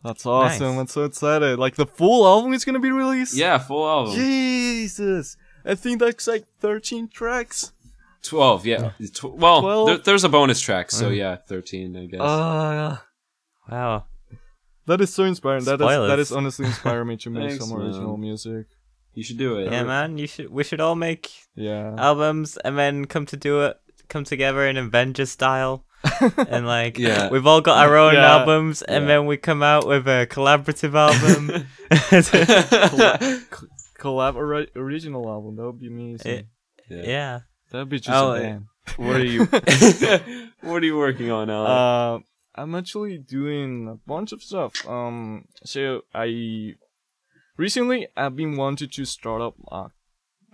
That's awesome. Nice. I'm so excited. Like the full album is gonna be released? Yeah, full album. Jesus. I think that's like 13 tracks. 12, yeah. Well, 12? there's a bonus track, so yeah, 13, I guess. Wow. That is so inspiring. That Spoilers. is honestly inspiring me to make Thanks, some original man. music. You should do it. Yeah, man. We should all make Yeah. albums and then come together in Avengers style. And like Yeah. we've all got our own Yeah. albums, and Yeah. then we come out with a collaborative album. Original album. That would be amazing. Yeah. That would be just Oh, a band. What are you What are you working on, Alan? I'm actually doing a bunch of stuff. So recently I've been wanting to start up a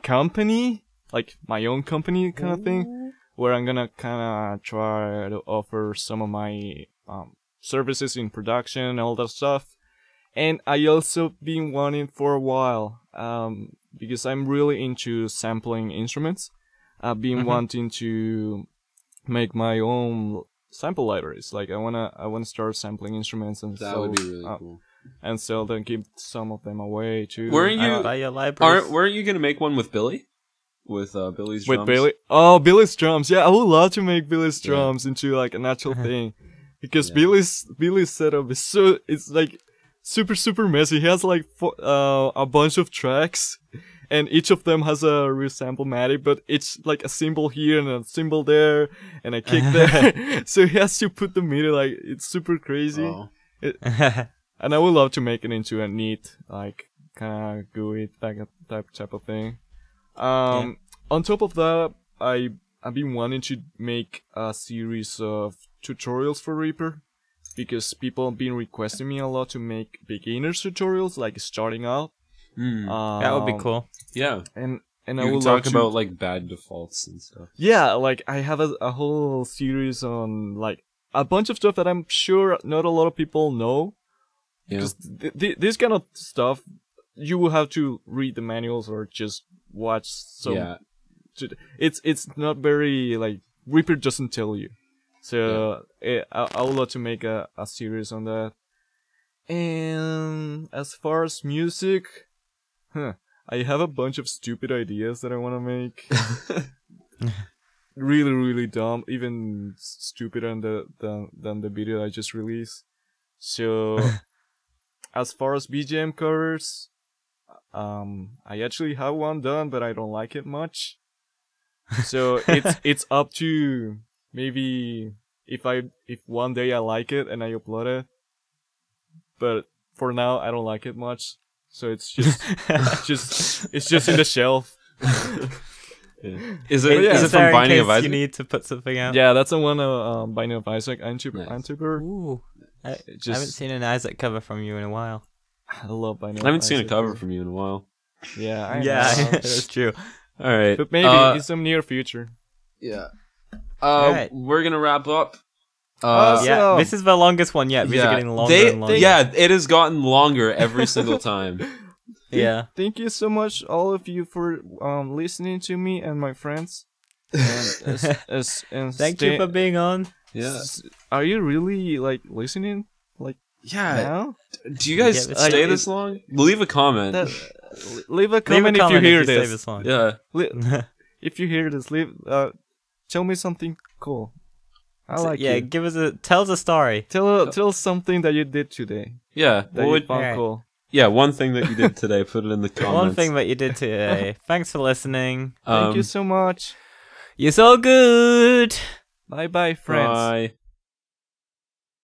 company, like my own company kind of thing, where I'm gonna kind of try to offer some of my services in production and all that stuff. And I also been wanting for a while, because I'm really into sampling instruments. I've been wanting to make my own sample libraries. Like I wanna start sampling instruments and That sell, would be really cool. and sell them, give some of them away too. Weren't you Buy your libraries. weren't you gonna make one with Billy? With Billy's drums? with Billy? Oh, Billy's drums. Yeah, I would love to make Billy's drums into like an actual thing, because Billy's setup is it's like super messy. He has like a bunch of tracks, and each of them has a resample-matic, but it's like a cymbal here and a cymbal there and a kick there. So he has to put the MIDI, like it's super crazy. Oh. And I would love to make it into a neat, like kind of GUI type of thing. On top of that, I've been wanting to make a series of tutorials for Reaper, because people have been requesting me a lot to make beginners tutorials, like starting out. That would be cool. Yeah. And I You would can love talk to, about like bad defaults and stuff. yeah, like I have a whole series on like a bunch of stuff that I'm sure not a lot of people know. Yeah. Because this kind of stuff, you will have to read the manuals or just watch some. Yeah. It's not very like Reaper doesn't tell you. So I would love to make a series on that. And as far as music, I have a bunch of stupid ideas that I want to make. Really, really dumb, even stupider than the video I just released. So, as far as BGM covers, I actually have one done, but I don't like it much. So it's up to maybe if one day I like it and I upload it. But for now, I don't like it much. So it's just it's just in the shelf. Is it from Binding of Isaac? You need to put something out. Yeah, that's the one Binding of Isaac. Antuber. Ooh, I haven't seen an Isaac cover from you in a while. I love Binding. I haven't seen a cover from you in a while. Yeah, I yeah, know. that's true. All right, but maybe in some near future. Yeah. Right. We're gonna wrap up. Yeah, this is the longest one yet. These are getting longer and longer. Yeah, it has gotten longer every single time. Yeah. Thank you so much, all of you, for listening to me and my friends. And Thank you for being on. Yeah. Are you really like listening? Like now? Do you guys stay this long? Leave a comment. Leave a comment if you hear this. Yeah. If you hear this, tell me something cool. I like it. Tell us a story. Tell something that you did today. Yeah. That you found cool. Yeah, one thing that you did today, put it in the comments. One thing that you did today. Thanks for listening. Thank you so much. You're so good. Bye bye, friends. Bye.